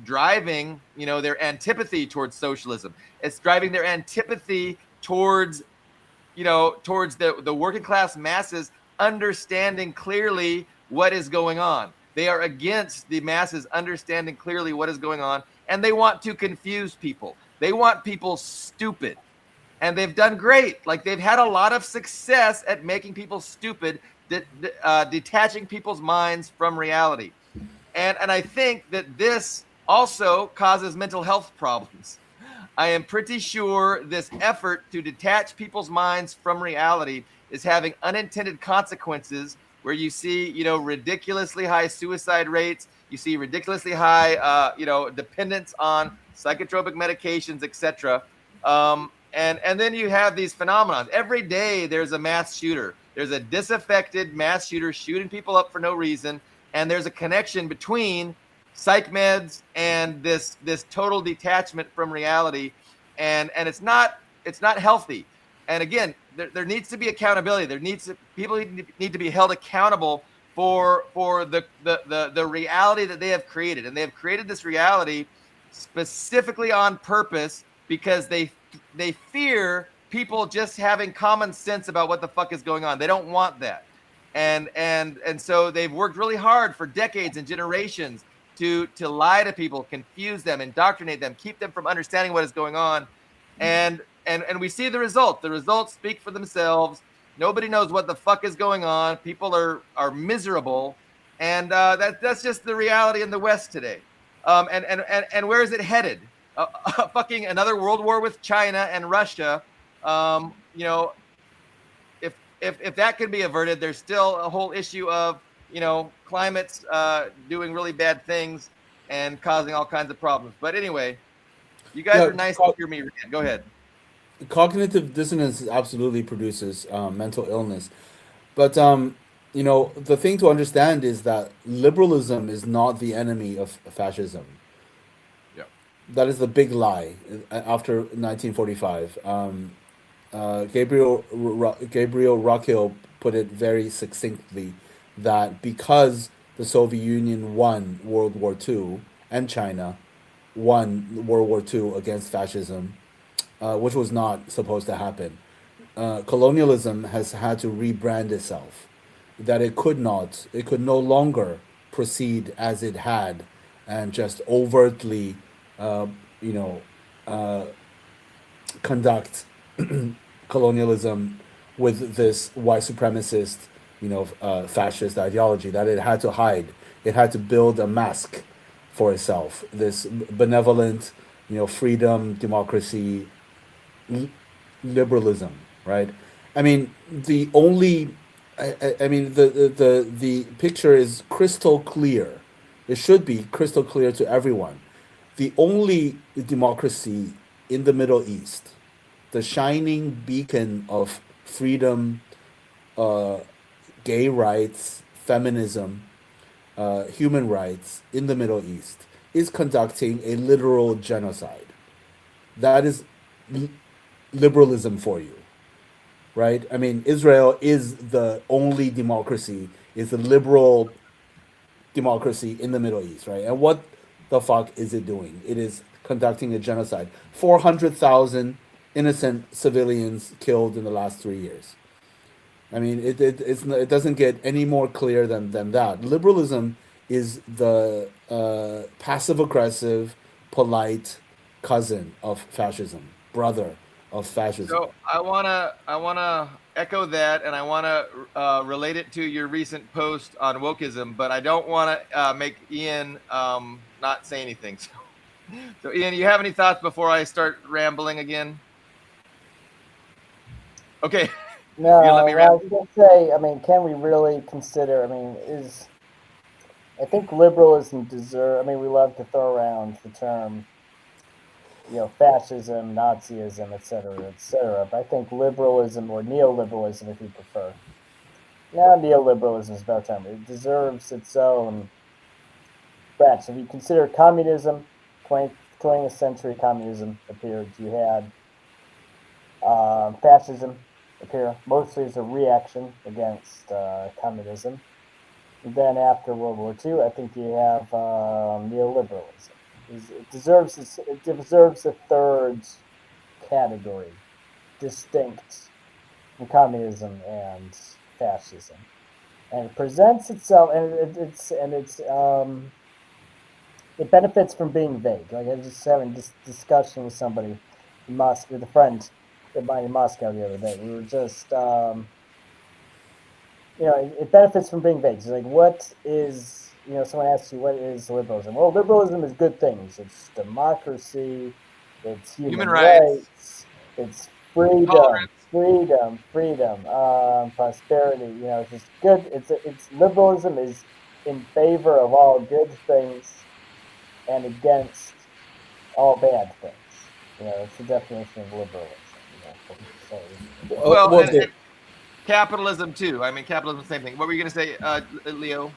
driving, their antipathy towards socialism. It's driving their antipathy towards, towards the working class masses understanding clearly what is going on. They are against the masses understanding clearly what is going on, and they want to confuse people. They want people stupid. And they've done great. Like, they've had a lot of success at making people stupid, detaching people's minds from reality. And I think that this also causes mental health problems. I am pretty sure this effort to detach people's minds from reality is having unintended consequences, where you see, ridiculously high suicide rates. You see ridiculously high, dependence on psychotropic medications, etc. And then you have these phenomena. Every day there's a mass shooter. There's a disaffected mass shooter shooting people up for no reason. And there's a connection between psych meds and this total detachment from reality, and it's not healthy. And again, there needs to be accountability. People need to be held accountable for the reality that they have created, and they have created this reality specifically on purpose because they fear people just having common sense about what the fuck is going on. They don't want that. And so they've worked really hard for decades and generations to lie to people, confuse them, indoctrinate them, keep them from understanding what is going on. And we see the result. The results speak for themselves. Nobody knows what the fuck is going on. People are miserable. And that's just the reality in the West today. And where is it headed? Fucking another world war with China and Russia. If that can be averted, there's still a whole issue of, climates doing really bad things and causing all kinds of problems. But anyway, you guys Yeah, are nice to hear me. Go ahead. cognitive dissonance absolutely produces mental illness. But the thing to understand is that liberalism is not the enemy of fascism. Yeah. That is the big lie after 1945. Gabriel Rockhill put it very succinctly that because the Soviet Union won World War II and China won World War II against fascism, which was not supposed to happen, colonialism has had to rebrand itself. That it could no longer proceed as it had, and just overtly, uh, you know, uh, conduct colonialism with this white supremacist, fascist ideology. That it had to hide. It had to build a mask for itself. This benevolent, freedom, democracy, liberalism, right? I mean, the only, I mean, the picture is crystal clear. It should be crystal clear to everyone. The only democracy in the Middle East, the shining beacon of freedom, uh, gay rights, feminism, human rights in the Middle East, is conducting a literal genocide. That is liberalism for you, right? I mean, Israel is the only democracy, is a liberal democracy in the Middle East, right? And what the fuck is it doing? It is conducting a genocide. 400,000 innocent civilians killed in the last 3 years. I mean, it doesn't get any more clear than that. Liberalism is the passive aggressive, polite cousin of fascism, brother of fascism. So I wanna echo that, and I wanna relate it to your recent post on wokeism, but I don't want to make Ian not say anything. So Ian, you have any thoughts before I start rambling again? Okay, you gonna let me No, I ramble? was going to say, I mean, can we really consider, I mean, I think liberalism I mean, we love to throw around the term, fascism, Nazism, et cetera, et cetera. But I think liberalism or neoliberalism, if you prefer. Now, neoliberalism is a better term. It deserves its own branch. If you consider communism, 20th century communism appeared, you had fascism appear mostly as a reaction against communism. And then after World War II, I think you have neoliberalism. It deserves a third category, distinct from communism and fascism, and it presents itself, and it benefits from being vague. Like I was just having this discussion with somebody in Moscow, with a friend of mine in Moscow the other day. We were just, it benefits from being vague. It's like, what is, someone asks you, what is liberalism? Well, liberalism is good things. It's democracy, it's human Human rights, rights, it's freedom, tolerance. prosperity. It's just good. It's liberalism is in favor of all good things and against all bad things. It's the definition of liberalism. So Well, Well, and capitalism too. I mean, capitalism, same thing. What were you gonna say, Leo?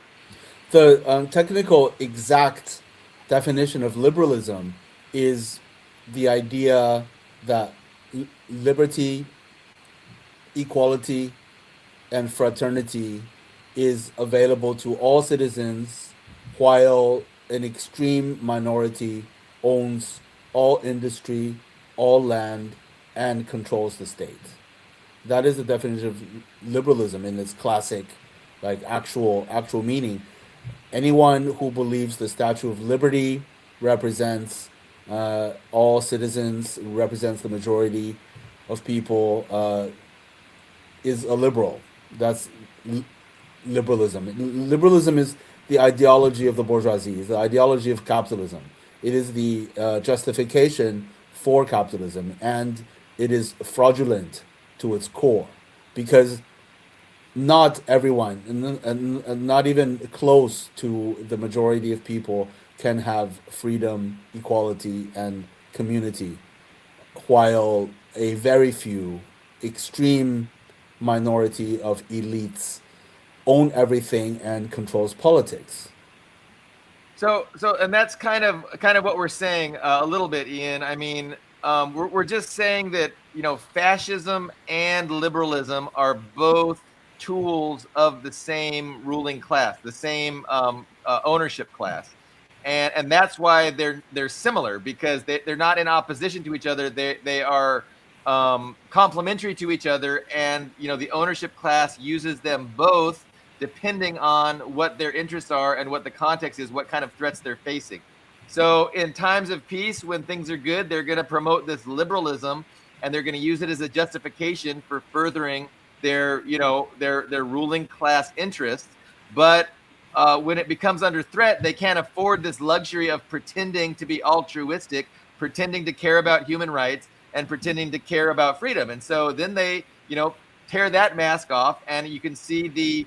the technical exact definition of liberalism is the idea that liberty, equality, and fraternity is available to all citizens, while an extreme minority owns all industry, all land, and controls the state. That is the definition of liberalism in its classic, like actual meaning. Anyone who believes the Statue of Liberty represents all citizens, represents the majority of people, is a liberal. That's liberalism. Liberalism is the ideology of the bourgeoisie, the ideology of capitalism. It is the justification for capitalism, and it is fraudulent to its core, because not everyone, and not even close to the majority of people, can have freedom, equality, and community, while a very few, extreme minority of elites own everything and controls politics. And that's kind of what we're saying a little bit, Ian. I mean, we're just saying that fascism and liberalism are both tools of the same ruling class, the same ownership class, and that's why they're similar, because they're not in opposition to each other. They are complementary to each other, and the ownership class uses them both depending on what their interests are and what the context is, what kind of threats they're facing. So in times of peace, when things are good, they're going to promote this liberalism, and they're going to use it as a justification for furthering their their ruling class interests. But when it becomes under threat, they can't afford this luxury of pretending to be altruistic, pretending to care about human rights, and pretending to care about freedom. And so then they tear that mask off, and you can see the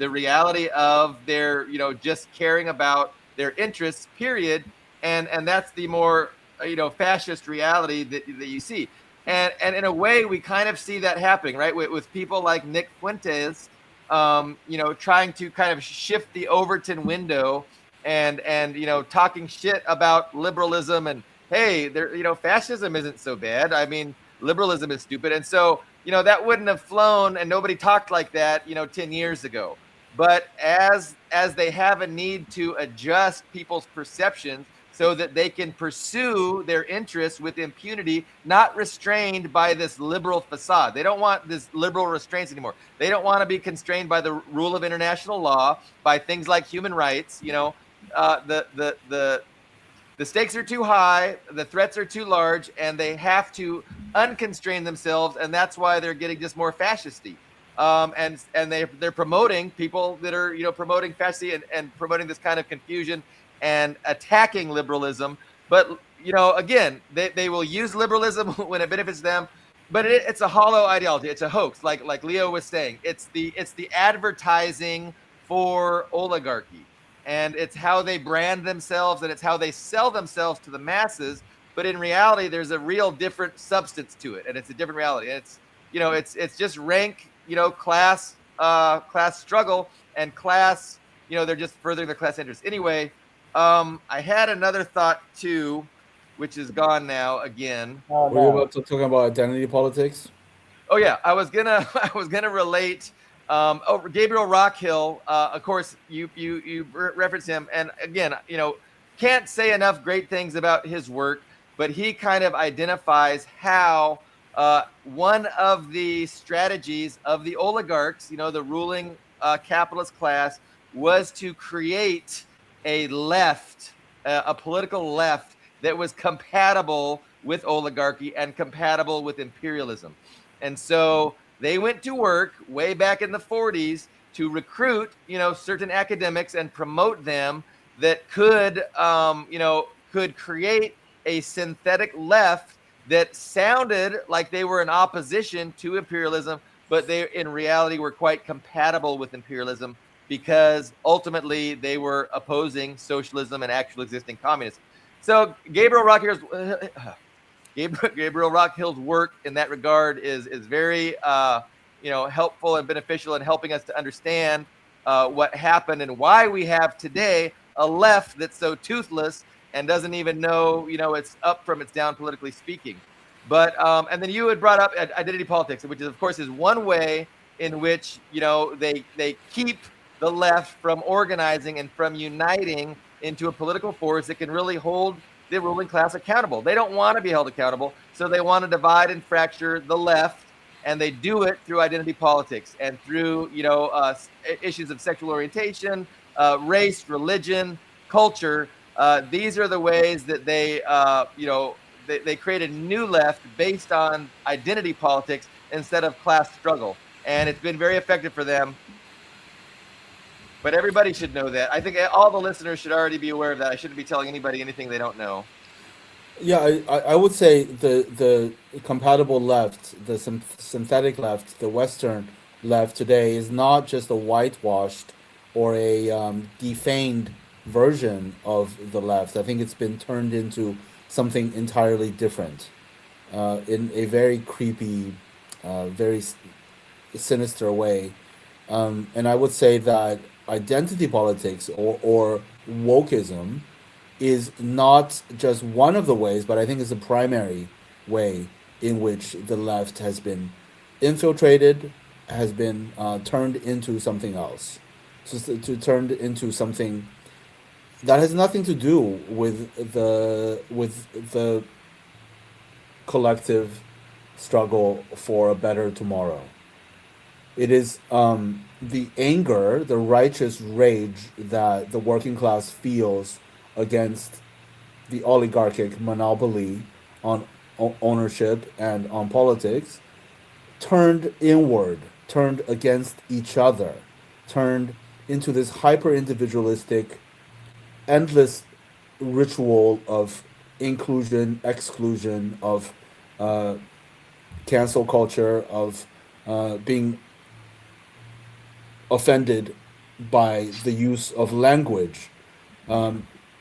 reality of their just caring about their interests, period. And that's the more fascist reality that you see. And in a way, we kind of see that happening, right, with people like Nick Fuentes, trying to kind of shift the Overton window, and talking shit about liberalism, and hey, there fascism isn't so bad. I mean, liberalism is stupid. And so that wouldn't have flown, and nobody talked like that 10 years ago. But as they have a need to adjust people's perceptions so that they can pursue their interests with impunity, not restrained by this liberal facade. They don't want this liberal restraints anymore. They don't want to be constrained by the rule of international law, by things like human rights. The the stakes are too high, the threats are too large, and they have to unconstrain themselves, and that's why they're getting just more fascisty. And they're promoting people that are promoting fascisty and promoting this kind of confusion and attacking liberalism. But again, they will use liberalism when it benefits them, but it's a hollow ideology. It's a hoax, like Leo was saying. It's the advertising for oligarchy, and it's how they brand themselves, and it's how they sell themselves to the masses. But in reality, there's a real different substance to it, and it's a different reality. And it's just rank, class struggle and class. They're just furthering their class interests. Anyway, I had another thought too, which is gone now again. Oh Were you no. about to talk about identity politics? Oh yeah, I was gonna relate. Gabriel Rockhill, of course, you reference him, and again, can't say enough great things about his work, but he kind of identifies how one of the strategies of the oligarchs, the ruling capitalist class, was to create a left, a political left that was compatible with oligarchy and compatible with imperialism. And so they went to work way back in the 40s to recruit, certain academics and promote them that could create a synthetic left that sounded like they were in opposition to imperialism, but they in reality were quite compatible with imperialism, because ultimately they were opposing socialism and actual existing communism. So Gabriel Rockhill's work in that regard is very helpful and beneficial in helping us to understand what happened and why we have today a left that's so toothless and doesn't even know it's up from its down, politically speaking. But and then you had brought up identity politics, which is of course is one way in which they keep the left from organizing and from uniting into a political force that can really hold the ruling class accountable. They don't want to be held accountable, so they want to divide and fracture the left, and they do it through identity politics and through issues of sexual orientation, race, religion, culture. These are the ways that they create a new left based on identity politics instead of class struggle, and it's been very effective for them. But everybody should know that. I think all the listeners should already be aware of that. I shouldn't be telling anybody anything they don't know. Yeah, I would say the compatible left, the synthetic left, the Western left today is not just a whitewashed or a defamed version of the left. I think it's been turned into something entirely different, in a very creepy, very sinister way. And I would say that identity politics or wokeism is not just one of the ways, but I think it's a primary way in which the left has been infiltrated, has been turned into something else, to turned into something that has nothing to do with the collective struggle for a better tomorrow. It is the anger, the righteous rage that the working class feels against the oligarchic monopoly on ownership and on politics, turned inward, turned against each other, turned into this hyper individualistic, endless ritual of inclusion, exclusion, of cancel culture, of being offended by the use of language,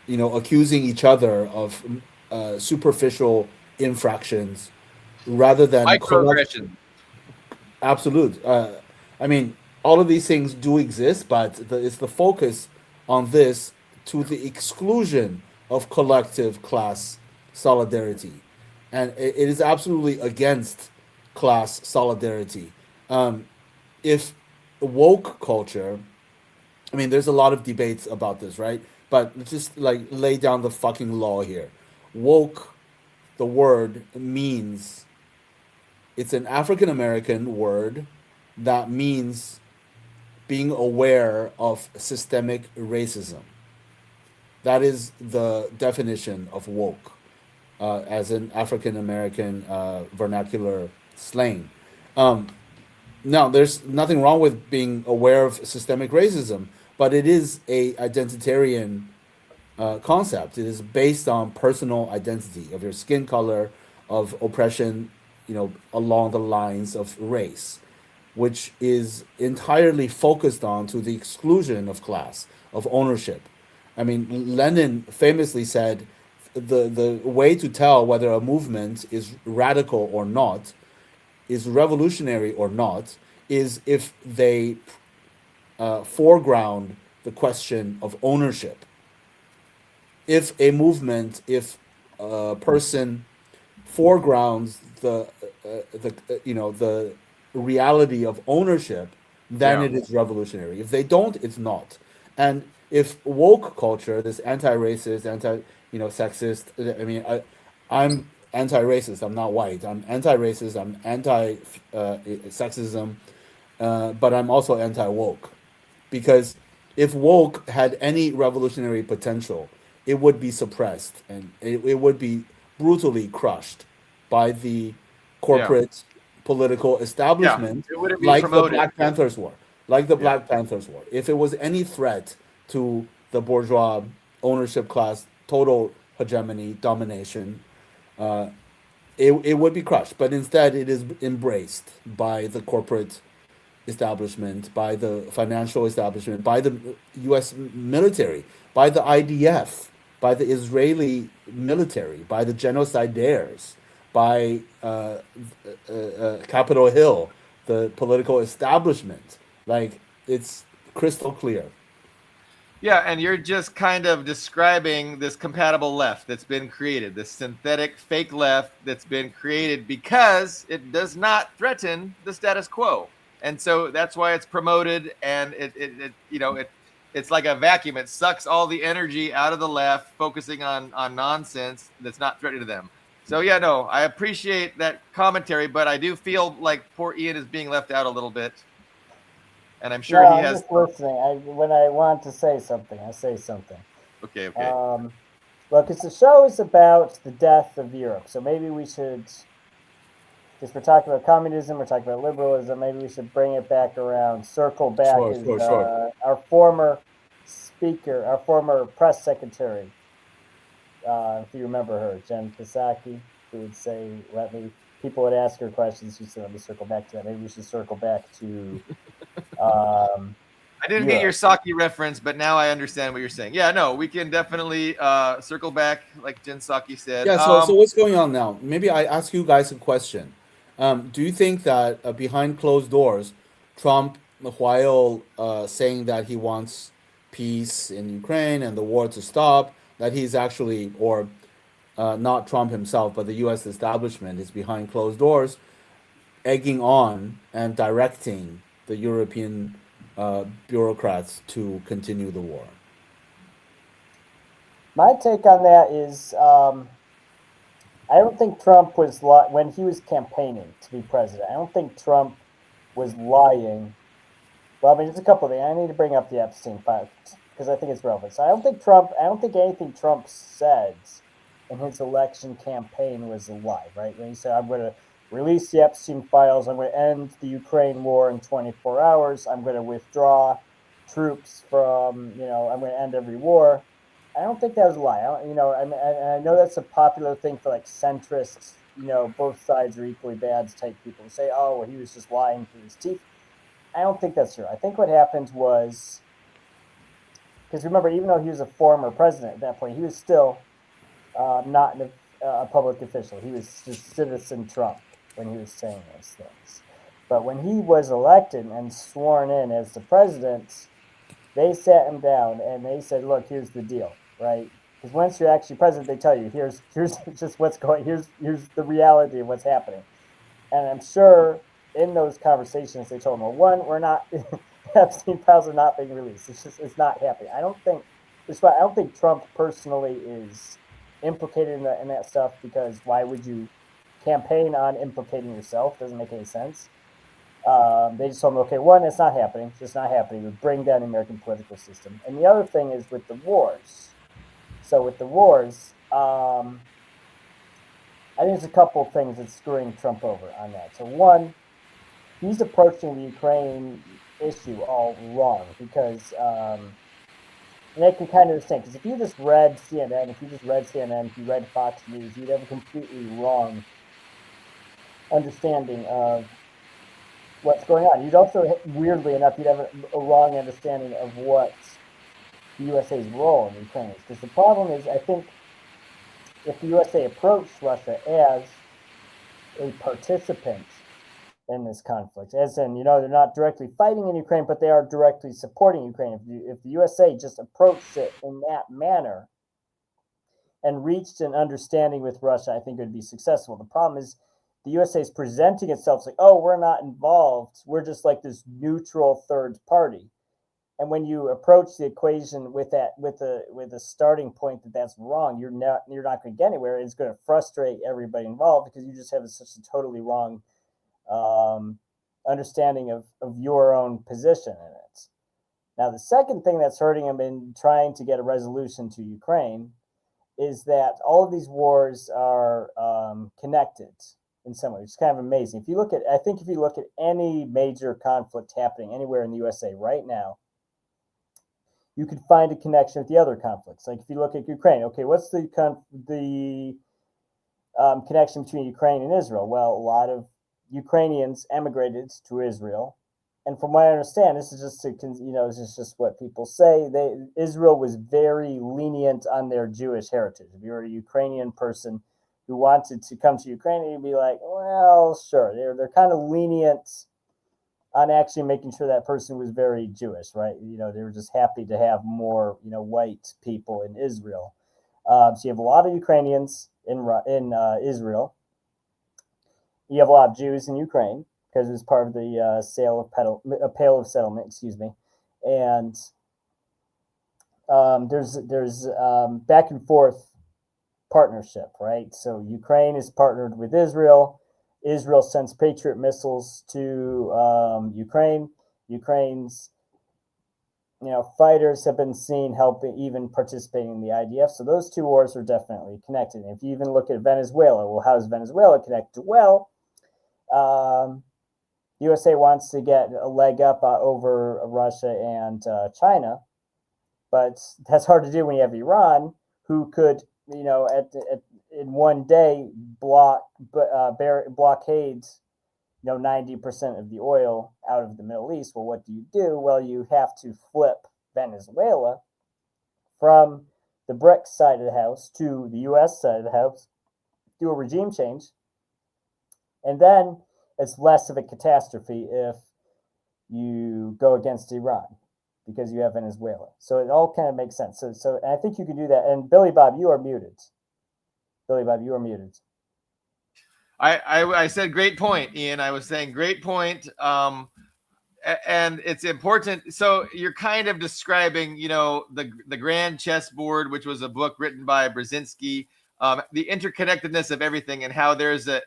accusing each other of superficial infractions rather than Microaggression. absolute. I mean, all of these things do exist, but it's the focus on this to the exclusion of collective class solidarity, and it is absolutely against class solidarity. If woke culture, I mean, there's a lot of debates about this, right? But just like lay down the fucking law here. Woke, the word means, it's an African American word that means being aware of systemic racism. That is the definition of woke, as an African American vernacular slang. Um, Now, there's nothing wrong with being aware of systemic racism, but it is a identitarian concept. It is based on personal identity of your skin color, of oppression, along the lines of race, which is entirely focused on to the exclusion of class, of ownership. I mean, Lenin famously said the way to tell whether a movement is radical or not, is revolutionary or not, is if they foreground the question of ownership. If a movement, if a person foregrounds the reality of ownership, then Yeah. it is revolutionary. If they don't, it's not. And if woke culture, this anti-racist, sexist, I mean, I'm anti-racist. I'm not white. I'm anti-racist. I'm anti-sexism, but I'm also anti-woke, because if woke had any revolutionary potential, it would be suppressed and it would be brutally crushed by the Yeah. corporate political Yeah. establishment, It wouldn't be like the promoted. Black Panthers were. Like the Yeah. Black Panthers were. If it was any threat to the bourgeois ownership class, total hegemony, domination, it would be crushed. But instead, it is embraced by the corporate establishment, by the financial establishment, by the U.S. military, by the IDF, by the Israeli military, by the genocidaires, by Capitol Hill, the political establishment. Like, it's crystal clear. Yeah, and you're just kind of describing this compatible left that's been created, this synthetic fake left that's been created because it does not threaten the status quo. And so that's why it's promoted, and it's like a vacuum. It sucks all the energy out of the left, focusing on nonsense that's not threatening to them. So yeah, no, I appreciate that commentary, but I do feel like poor Ian is being left out a little bit, and I'm sure No, he I'm has. just listening. When I want to say something, I say something. Okay, okay. Um, well, because the show is about the death of Europe, so maybe we should, because we're talking about communism, we're talking about liberalism, maybe we should bring it back around, circle back. Sure, Is sure, sure. our former speaker, our former press secretary, if you remember her, Jen Psaki, who would say, "Let me." People would ask her questions. She said, "Let me circle back to that." Maybe we should circle back to I didn't get your Europe. Saki reference, but now I understand what you're saying. Yeah, no, we can definitely circle back, like Jen Saki said. Yeah, so what's going on now? Maybe I ask you guys a question. Do you think that behind closed doors, Trump, while saying that he wants peace in Ukraine and the war to stop, that he's actually, or not Trump himself, but the U.S. establishment is behind closed doors, egging on and directing the European bureaucrats to continue the war? My take on that is I don't think Trump was when he was campaigning to be president. I don't think Trump was lying. Well, I mean, there's a couple of things. I need to bring up the Epstein file because I think it's relevant. So I don't think Trump. I don't think anything Trump said in his election campaign was a lie. Right when he said, "I'm going to release the Epstein files. I'm going to end the Ukraine war in 24 hours. I'm going to withdraw troops from. I'm going to end every war." I don't think that was a lie. I know that's a popular thing for like centrists. Both sides are equally bad type people say, "Oh, well, he was just lying through his teeth." I don't think that's true. I think what happened was because remember, even though he was a former president at that point, he was still not a public official. He was just citizen Trump when he was saying those things. But when he was elected and sworn in as the president, they sat him down and they said, "Look, here's the deal, right? Because once you're actually president, they tell you, here's just what's going. Here's the reality of what's happening." And I'm sure in those conversations they told him, "Well, one, we're not Epstein files are not being released. It's not happening." I don't think I don't think Trump personally is implicated in that stuff because why would you campaign on implicating yourself? Doesn't make any sense. They just told him, okay, one, it's not happening. It would bring down the American political system. And the other thing is with the wars. So with the wars, I think there's a couple of things that's screwing Trump over on that. So one, he's approaching the Ukraine issue all wrong because and I can kind of understand because if you just read CNN, if you read Fox News, you'd have a completely wrong understanding of what's going on. You'd also, weirdly enough, you'd have a wrong understanding of what the USA's role in Ukraine is. Because the problem is, I think, if the USA approached Russia as a participant in this conflict, as in, they're not directly fighting in Ukraine, but they are directly supporting Ukraine. If the USA just approached it in that manner and reached an understanding with Russia, I think it would be successful. The problem is the USA is presenting itself like, oh, we're not involved. We're just like this neutral third party. And when you approach the equation with a starting point that's wrong, you're not going to get anywhere. It's going to frustrate everybody involved because you just have such a totally wrong understanding of your own position in it. Now, the second thing that's hurting him in trying to get a resolution to Ukraine is that all of these wars are connected in some way. It's kind of amazing. If you look at any major conflict happening anywhere in the USA right now, you could find a connection with the other conflicts. Like if you look at Ukraine, okay, what's the connection between Ukraine and Israel? Well, a lot of Ukrainians emigrated to Israel, and from what I understand, this is just what people say. Israel was very lenient on their Jewish heritage. If you're a Ukrainian person who wanted to come to Ukraine, you'd be like, well, sure. They're kind of lenient on actually making sure that person was very Jewish, right? They were just happy to have more, white people in Israel. So you have a lot of Ukrainians in Israel. You have a lot of Jews in Ukraine because it was part of the Pale of Settlement, excuse me. And there's back and forth partnership, right? So Ukraine is partnered with Israel. Israel sends Patriot missiles to Ukraine. Ukraine's fighters have been seen helping, even participating in the IDF. So those two wars are definitely connected. And if you even look at Venezuela, well, how is Venezuela connected? Well, USA wants to get a leg up over Russia and China, but that's hard to do when you have Iran, who could, in one day blockades 90% of the oil out of the Middle East. Well, what do? Well, you have to flip Venezuela from the BRICS side of the house to the US side of the house, do a regime change, and then it's less of a catastrophe if you go against Iran because you have Venezuela. So it all kind of makes sense. So I think you can do that. And Billy Bob, you are muted. Billy Bob, you are muted. I said great point, Ian. I was saying great point. And it's important. So you're kind of describing, the grand chessboard, which was a book written by Brzezinski, the interconnectedness of everything, and how there's a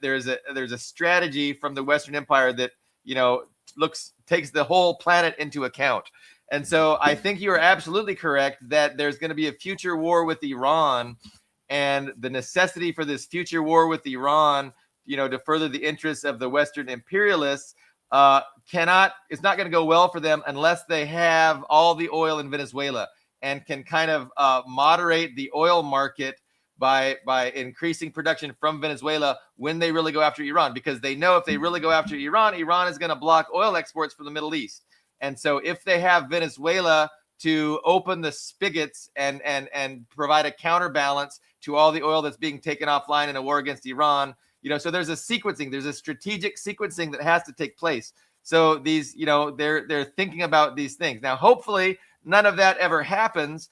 strategy from the Western Empire that takes the whole planet into account. And so I think you are absolutely correct that there's going to be a future war with Iran, and the necessity for this future war with Iran, to further the interests of the Western imperialists, it's not going to go well for them unless they have all the oil in Venezuela and can kind of moderate the oil market by increasing production from Venezuela when they really go after Iran, because they know if they really go after Iran is going to block oil exports from the Middle East. And so if they have Venezuela to open the spigots and provide a counterbalance to all the oil that's being taken offline in a war against Iran, so there's a strategic sequencing that has to take place. So these, they're thinking about these things. Now, hopefully none of that ever happens,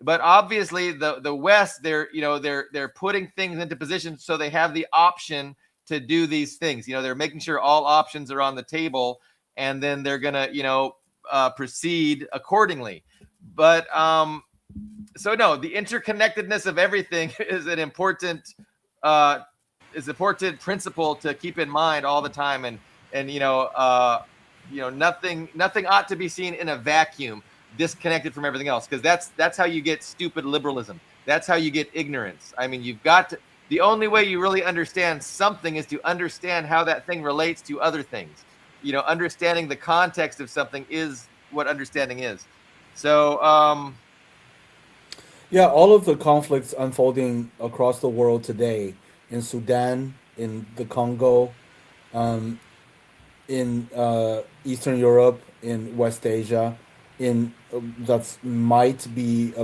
but obviously the West, they're putting things into position so they have the option to do these things. They're making sure all options are on the table, and then they're going to, proceed accordingly. But so no, the interconnectedness of everything is an important principle to keep in mind all the time. And nothing ought to be seen in a vacuum, disconnected from everything else, because that's how you get stupid liberalism. That's how you get ignorance. I mean, you've got to, the only way you really understand something is to understand how that thing relates to other things. Understanding the context of something is what understanding is. So, Yeah, all of the conflicts unfolding across the world today, in Sudan, in the Congo, um, in Eastern Europe, in West Asia, in that's might be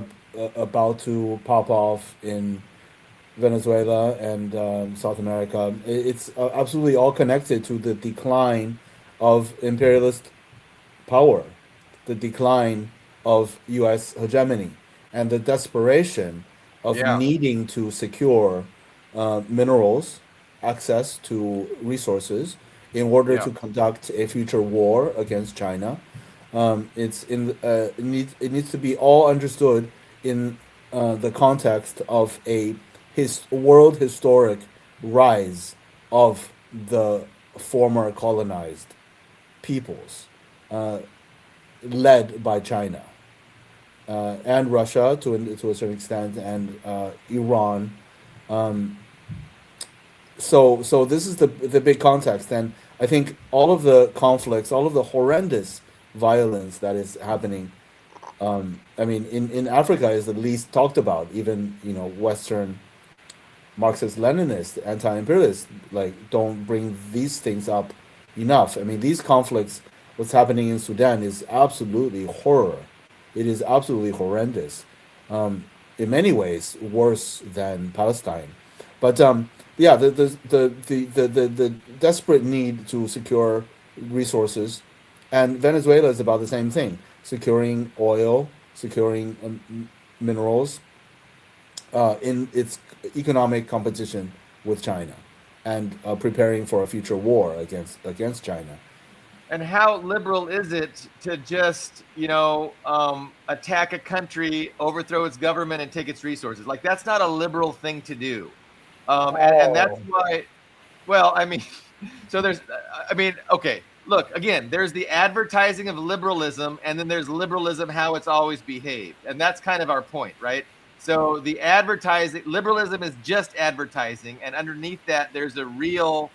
about to pop off in Venezuela and South America. It's absolutely all connected to the decline of imperialist power, the decline of U.S. hegemony, and the desperation of yeah, needing to secure minerals, access to resources, in order yeah, to conduct a future war against China. It needs to be all understood in the context of a world historic rise of the former colonized peoples, uh, led by China and Russia to a certain extent, and Iran. Um, so this is the big context, and I think all of the conflicts, all of the horrendous violence that is happening. I mean, in Africa is the least talked about. Even Western Marxist Leninist anti-imperialists like don't bring these things up enough. I mean, these conflicts, what's happening in Sudan is absolutely horror. It is absolutely horrendous. In many ways, worse than Palestine. But yeah, the desperate need to secure resources, and Venezuela is about the same thing: securing oil, securing minerals, in its economic competition with China, and preparing for a future war against China. and how liberal is it to just attack a country, overthrow its government, and take its resources? Like, that's not a liberal thing to do. And that's Oh, why, well, I mean, so there's, I mean, okay, look, again, there's the advertising of liberalism, and then there's liberalism how it's always behaved, and that's kind of our point, right? So the advertising, liberalism is just advertising, and underneath that there's a real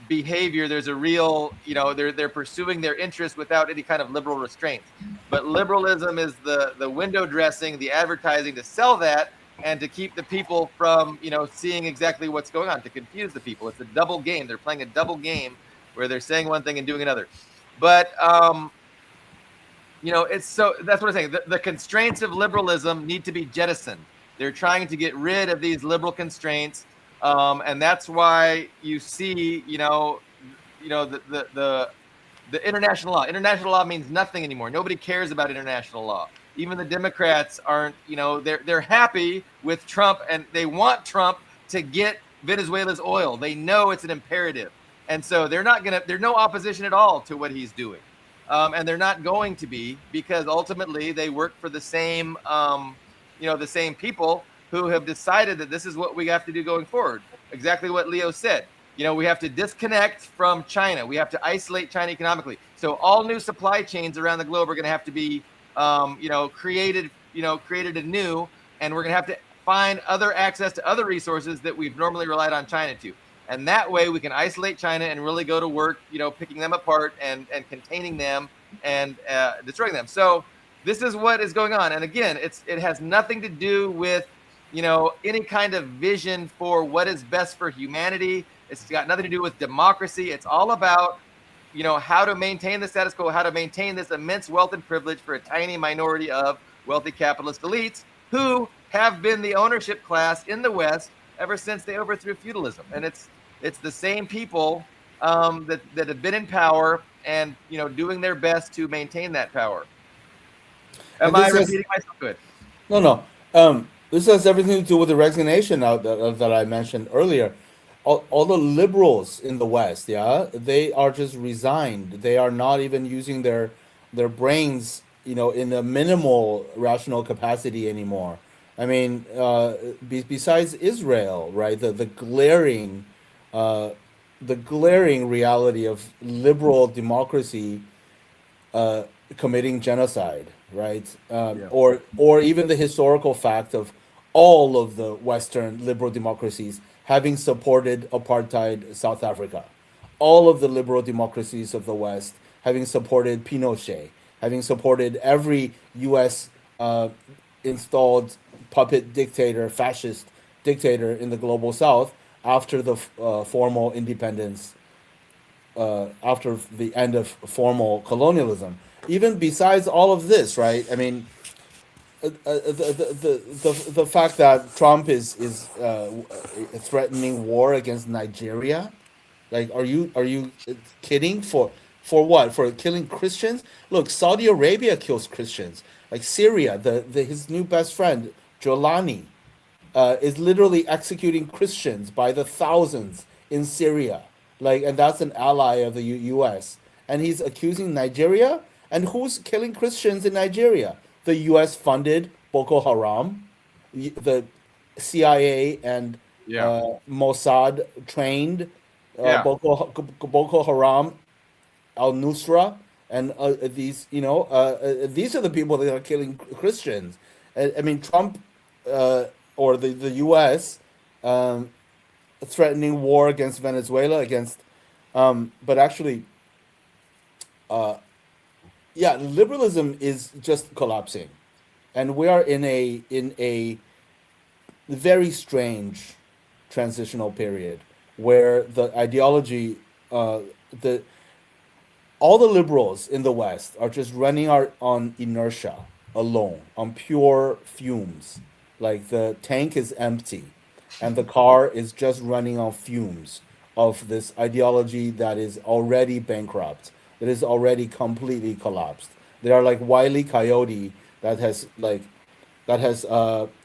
behavior, there's a real, they're pursuing their interests without any kind of liberal restraints. But liberalism is the window dressing, the advertising to sell that, and to keep the people from seeing exactly what's going on, to confuse the people. It's a double game. They're playing a double game where they're saying one thing and doing another. But it's, so that's what I'm saying. The constraints of liberalism need to be jettisoned. They're trying to get rid of these liberal constraints, and that's why you see, the international law. International law means nothing anymore. Nobody cares about international law. Even the Democrats aren't. They're happy with Trump, and they want Trump to get Venezuela's oil. They know it's an imperative, and so they're not gonna. There's no opposition at all to what he's doing. And they're not going to be, because ultimately they work for the same, the same people who have decided that this is what we have to do going forward. Exactly what Leo said. We have to disconnect from China. We have to isolate China economically. So all new supply chains around the globe are going to have to be, created anew, and we're going to have to find other access to other resources that we've normally relied on China to. And that way we can isolate China and really go to work, picking them apart and containing them and destroying them. So this is what is going on. And again, it has nothing to do with, any kind of vision for what is best for humanity. It's got nothing to do with democracy. It's all about, how to maintain the status quo, how to maintain this immense wealth and privilege for a tiny minority of wealthy capitalist elites who have been the ownership class in the West ever since they overthrew feudalism. And it's the same people that have been in power and doing their best to maintain that power. Am And I this has repeating myself? Good. no. This has everything to do with the resignation now that I mentioned earlier. All the liberals in the West, yeah, they are just resigned. They are not even using their brains, in a minimal rational capacity anymore. I mean, besides Israel, right? Uh, the glaring reality of liberal democracy committing genocide, right? Yeah. Or even the historical fact of all of the Western liberal democracies having supported apartheid South Africa, all of the liberal democracies of the West having supported Pinochet, having supported every U.S. Installed puppet dictator, fascist dictator in the global South after the formal independence, after the end of formal colonialism. Even besides all of this, right? I mean, the fact that Trump is threatening war against Nigeria, like, are you kidding? For what? For killing Christians? Look, Saudi Arabia kills Christians. Like Syria, the his new best friend Jolani is literally executing Christians by the thousands in Syria. Like, and that's an ally of the U.S. And he's accusing Nigeria. And who's killing Christians in Nigeria? The U.S. funded Boko Haram, the CIA and Yeah. Mossad trained Yeah. Boko Haram, Al Nusra, and these are the people that are killing Christians. I mean, Trump or the U.S. Um, threatening war against Venezuela, but actually, yeah, liberalism is just collapsing, and we are in a very strange transitional period where the ideology, the all the liberals in the West are just running out on inertia alone, on pure fumes. Like the tank is empty and the car is just running on fumes of this ideology that is already bankrupt, that is already completely collapsed. They are like Wile E. Coyote that has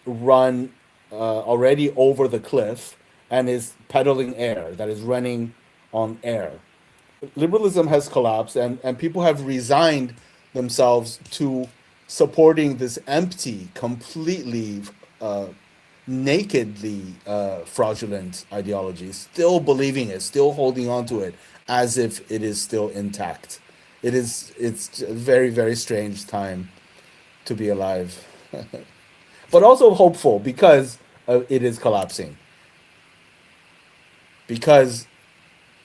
run already over the cliff and is peddling air, that is running on air. Liberalism has collapsed, and people have resigned themselves to supporting this empty, completely nakedly fraudulent ideology, still believing it, still holding on to it as if it is still intact. It's a very, very strange time to be alive, but also hopeful because it is collapsing, because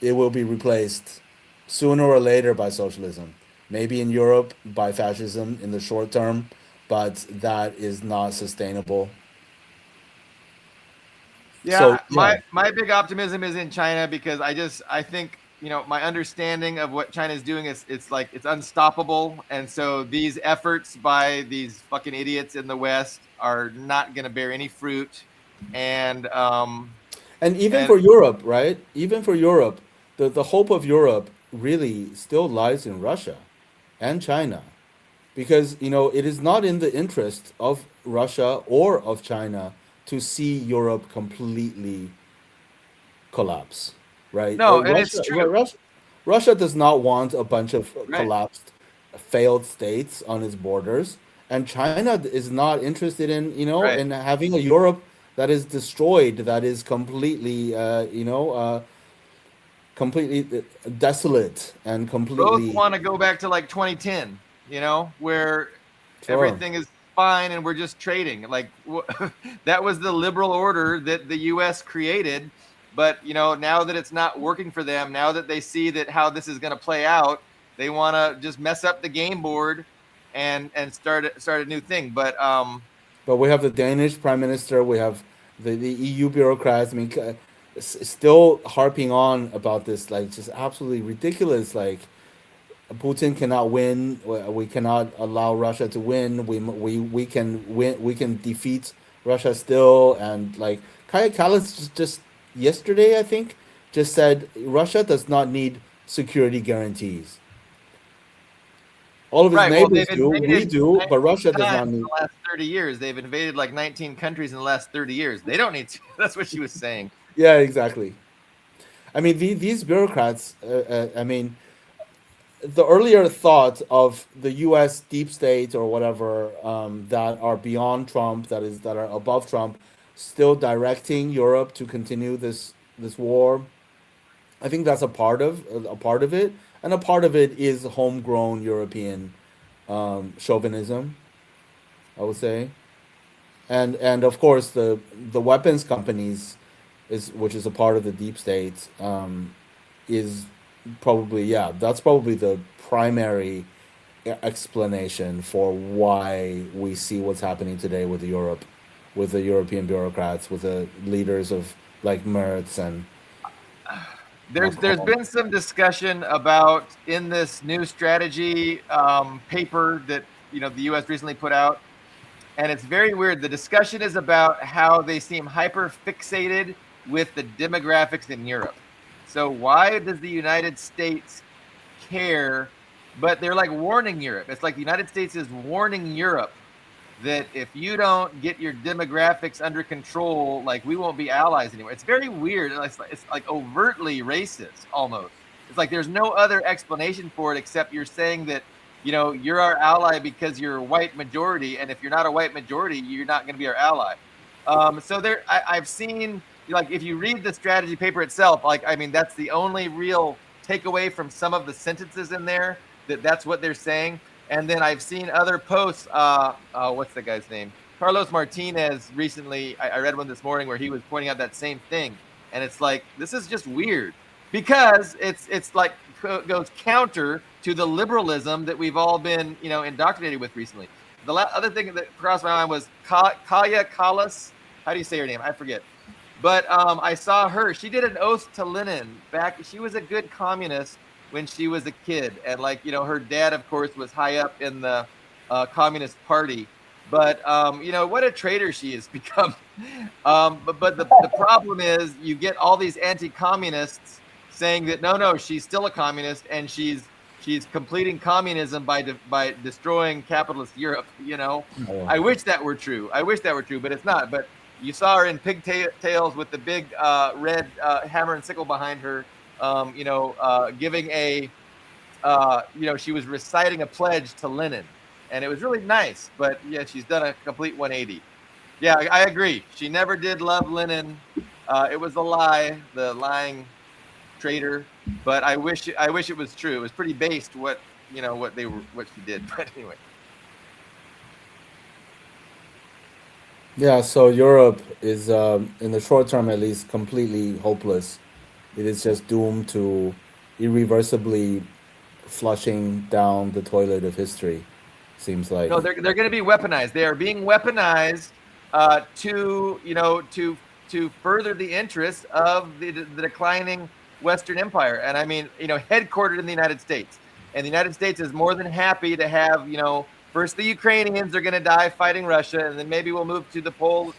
it will be replaced sooner or later by socialism. Maybe in Europe by fascism in the short term, but that is not sustainable. So Yeah, yeah, my big optimism is in China because I think my understanding of what China is doing is it's unstoppable, and so these efforts by these fucking idiots in the West are not going to bear any fruit, and and even and for Europe, right? Even for Europe, the hope of Europe really still lies in Russia and China, because it is not in the interest of Russia or of China to see Europe completely collapse, right? no, and it's true, Russia does not want a bunch of right, collapsed, failed states on its borders, and China is not interested right. in having a Europe that is destroyed, that is completely, completely desolate and Both completely. want to go back to like 2010, where Sure. everything is fine and we're just trading. Like that was the liberal order that the U.S. created. But now that it's not working for them, now that they see that how this is going to play out, they want to just mess up the game board and start a new thing. But we have the Danish prime minister, we have the EU bureaucrats. I mean, still harping on about this, like, just absolutely ridiculous. Like, Putin cannot win. We cannot allow Russia to win. We can win. We can defeat Russia still. And like Kaya Kallas just yesterday, I think, just said Russia does not need security guarantees. All of his right. Well, they've neighbors do. We invaded do, but 19 Russia does times not in need. the last 30 years. They've invaded like 19 countries in the last 30 years. They don't need to. That's what she was saying. Yeah, exactly. I mean, these bureaucrats. I mean, the earlier thought of the U.S. deep state or whatever, that are beyond Trump, that are above Trump, still directing Europe to continue this war. I think that's a part of it, and a part of it is homegrown European chauvinism, I would say. and of course the weapons companies which is a part of the deep state, is probably, yeah, that's probably the primary explanation for why we see what's happening today with Europe, with the European bureaucrats, with the leaders of like Merz and There's Macron. been some discussion about in this new strategy paper that the U.S. recently put out, and it's very weird. The discussion is about how they seem hyper fixated with the demographics in Europe. So why does the United States care? But they're like warning Europe. It's like the United States is warning Europe that if you don't get your demographics under control, like we won't be allies anymore. It's very weird. It's like overtly racist almost. It's like there's no other explanation for it except you're saying that you're our ally because you're a white majority, and if you're not a white majority, you're not going to be our ally. So I've seen, like, if you read the strategy paper itself, like, I mean, that's the only real takeaway from some of the sentences in there, that's what they're saying. And then I've seen other posts. What's the guy's name? Carlos Martinez recently. I read one this morning where he was pointing out that same thing, and it's like, this is just weird because it's like goes counter to the liberalism that we've all been indoctrinated with recently. The other thing that crossed my mind was Kaya Kallas. How do you say her name? I forget. But I saw her. She did an oath to Lenin back. She was a good communist when she was a kid, and her dad, of course, was high up in the Communist Party. But what a traitor she has become. But the problem is you get all these anti-communists saying that no, she's still a communist, and she's completing communism by destroying capitalist Europe. I wish that were true. But it's not. But you saw her in pigtails with the big red hammer and sickle behind her, giving a, she was reciting a pledge to Lenin, and it was really nice. But yeah, she's done a complete 180. Yeah, I agree. She never did love Lenin. It was a lie, the lying traitor. But I wish it was true. It was pretty based what she did. But anyway. Yeah, so Europe is, in the short term at least, completely hopeless. It is just doomed to irreversibly flushing down the toilet of history. Seems like. No, they're going to be weaponized. They are being weaponized to further the interests of the declining Western Empire. And I mean, headquartered in the United States. And the United States is more than happy to have, first the Ukrainians are going to die fighting Russia, and then maybe we'll move to the Poles,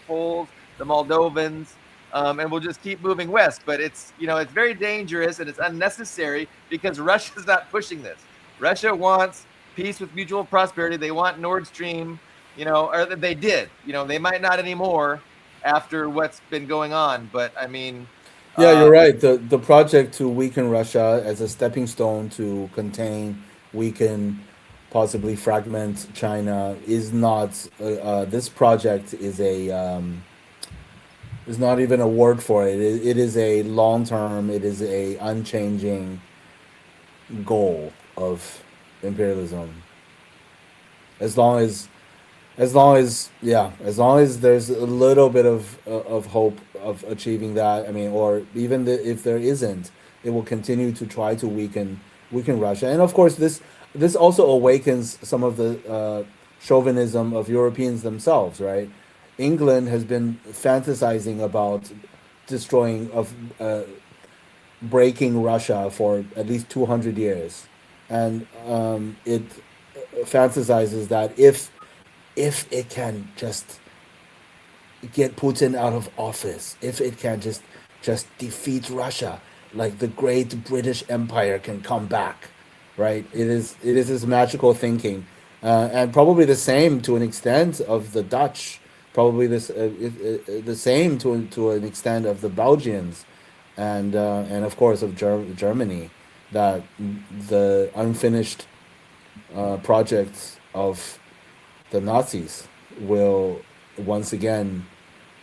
the Moldovans, and we'll just keep moving west. But it's very dangerous and it's unnecessary because Russia's not pushing this. Russia wants peace with mutual prosperity. They want Nord Stream, or they did. They might not anymore after what's been going on. But I mean, Yeah, you're right. The project to weaken Russia as a stepping stone to contain, weaken, possibly fragment China is not. This project is not even a word for it. It is a long term. It is a unchanging goal of imperialism. As long as as long as there's a little bit of hope of achieving that. I mean, or even if there isn't, it will continue to try to weaken Russia. And of course, this also awakens some of the chauvinism of Europeans themselves, right? England has been fantasizing about destroying of breaking Russia for at least 200 years, and it fantasizes that if it can just get Putin out of office, if it can just defeat Russia, like the great British Empire can come back, right? It is this magical thinking, and probably the same to an extent of the Dutch, probably the same to an extent of the Belgians, and of course of Germany, that the unfinished projects of the Nazis will once again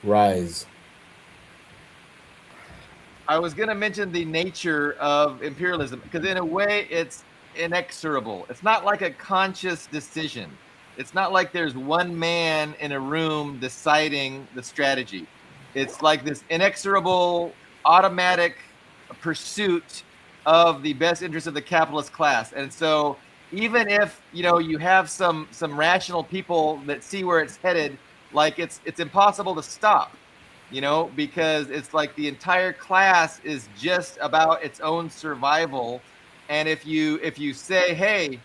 rise. I was going to mention the nature of imperialism because in a way it's inexorable. It's not like a conscious decision. It's not like there's one man in a room deciding the strategy. It's like this inexorable, automatic pursuit of the best interest of the capitalist class. And so, even if you have some rational people that see where it's headed, like it's impossible to stop, because it's like the entire class is just about its own survival. And if you say, hey,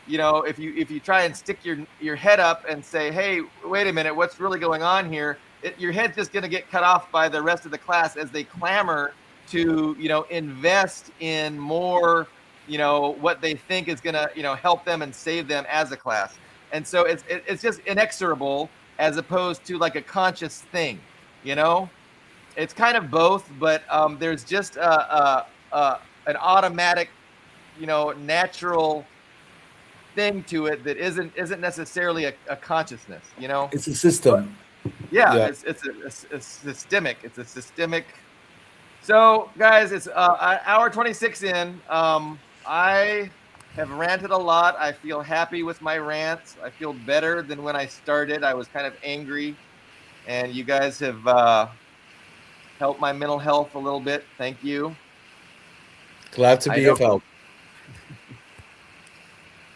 if you try and stick your head up and say, hey, wait a minute, what's really going on here, your head's just going to get cut off by the rest of the class as they clamor to invest in more, what they think is going to help them and save them as a class. And so it's just inexorable, as opposed to like a conscious thing. It's kind of both, but there's just an automatic, natural thing to it that isn't necessarily a consciousness. It's a system. Yeah, Yeah. it's systemic. It's a systemic. So, guys, it's hour 26 in. I have ranted a lot. I feel happy with my rants. I feel better than when I started. I was kind of angry, and you guys have helped my mental health a little bit. Thank you. Glad to be of help.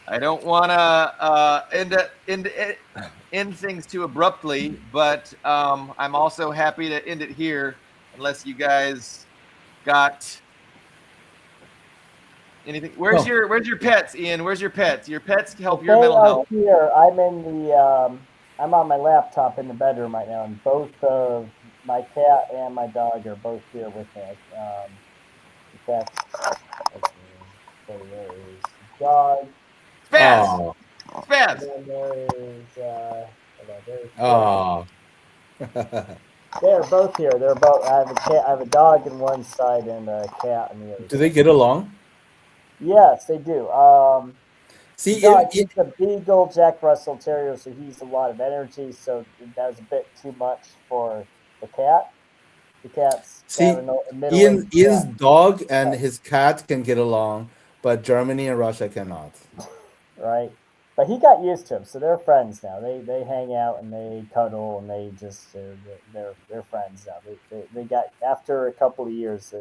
I don't want to end things too abruptly, but I'm also happy to end it here, unless you guys got anything. Where's your pets, Ian? Where's your pets? Your pets help your mental health. Here, I'm in the I'm on my laptop in the bedroom right now, and both of my cat and my dog are both here with me. In fact, there is the dog. Spaz! Spaz! And then there's Oh. They're both here. They're both. I have a dog on one side and a cat on the other. Do they get along? Yes, they do. See, he's a Beagle Jack Russell Terrier, so he's a lot of energy. So that was a bit too much for the cat. The cat's Ian's dog and his cat can get along, but Germany and Russia cannot. Right, but he got used to him, so they're friends now. They hang out and they cuddle and they just they're friends now. They got, after a couple of years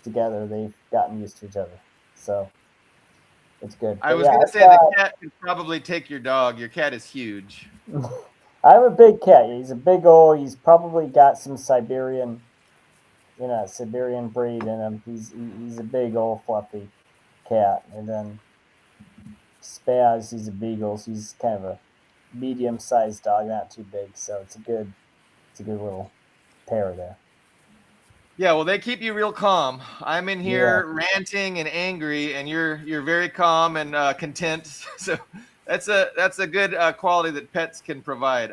together, they've gotten used to each other. So it's good. I was going to say the cat could probably take your dog. Your cat is huge. I have a big cat. He's a big old. He's probably got some Siberian breed in him. He's a big old fluffy cat. And then Spaz, he's a beagle. So he's kind of a medium-sized dog, not too big. So it's a good little pair there. Yeah, well, they keep you real calm. I'm in here ranting and angry, and you're very calm and content. So that's a good quality that pets can provide.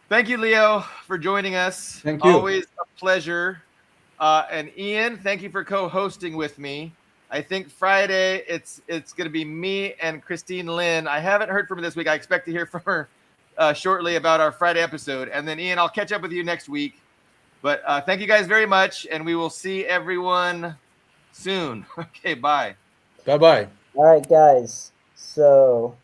Thank you, Leo, for joining us. Thank you. Always a pleasure. And Ian, thank you for co-hosting with me. I think Friday it's going to be me and Christine Lynn. I haven't heard from her this week. I expect to hear from her shortly about our Friday episode. And then, Ian, I'll catch up with you next week. But thank you guys very much, and we will see everyone soon. Okay, bye. Bye-bye. All right, guys. So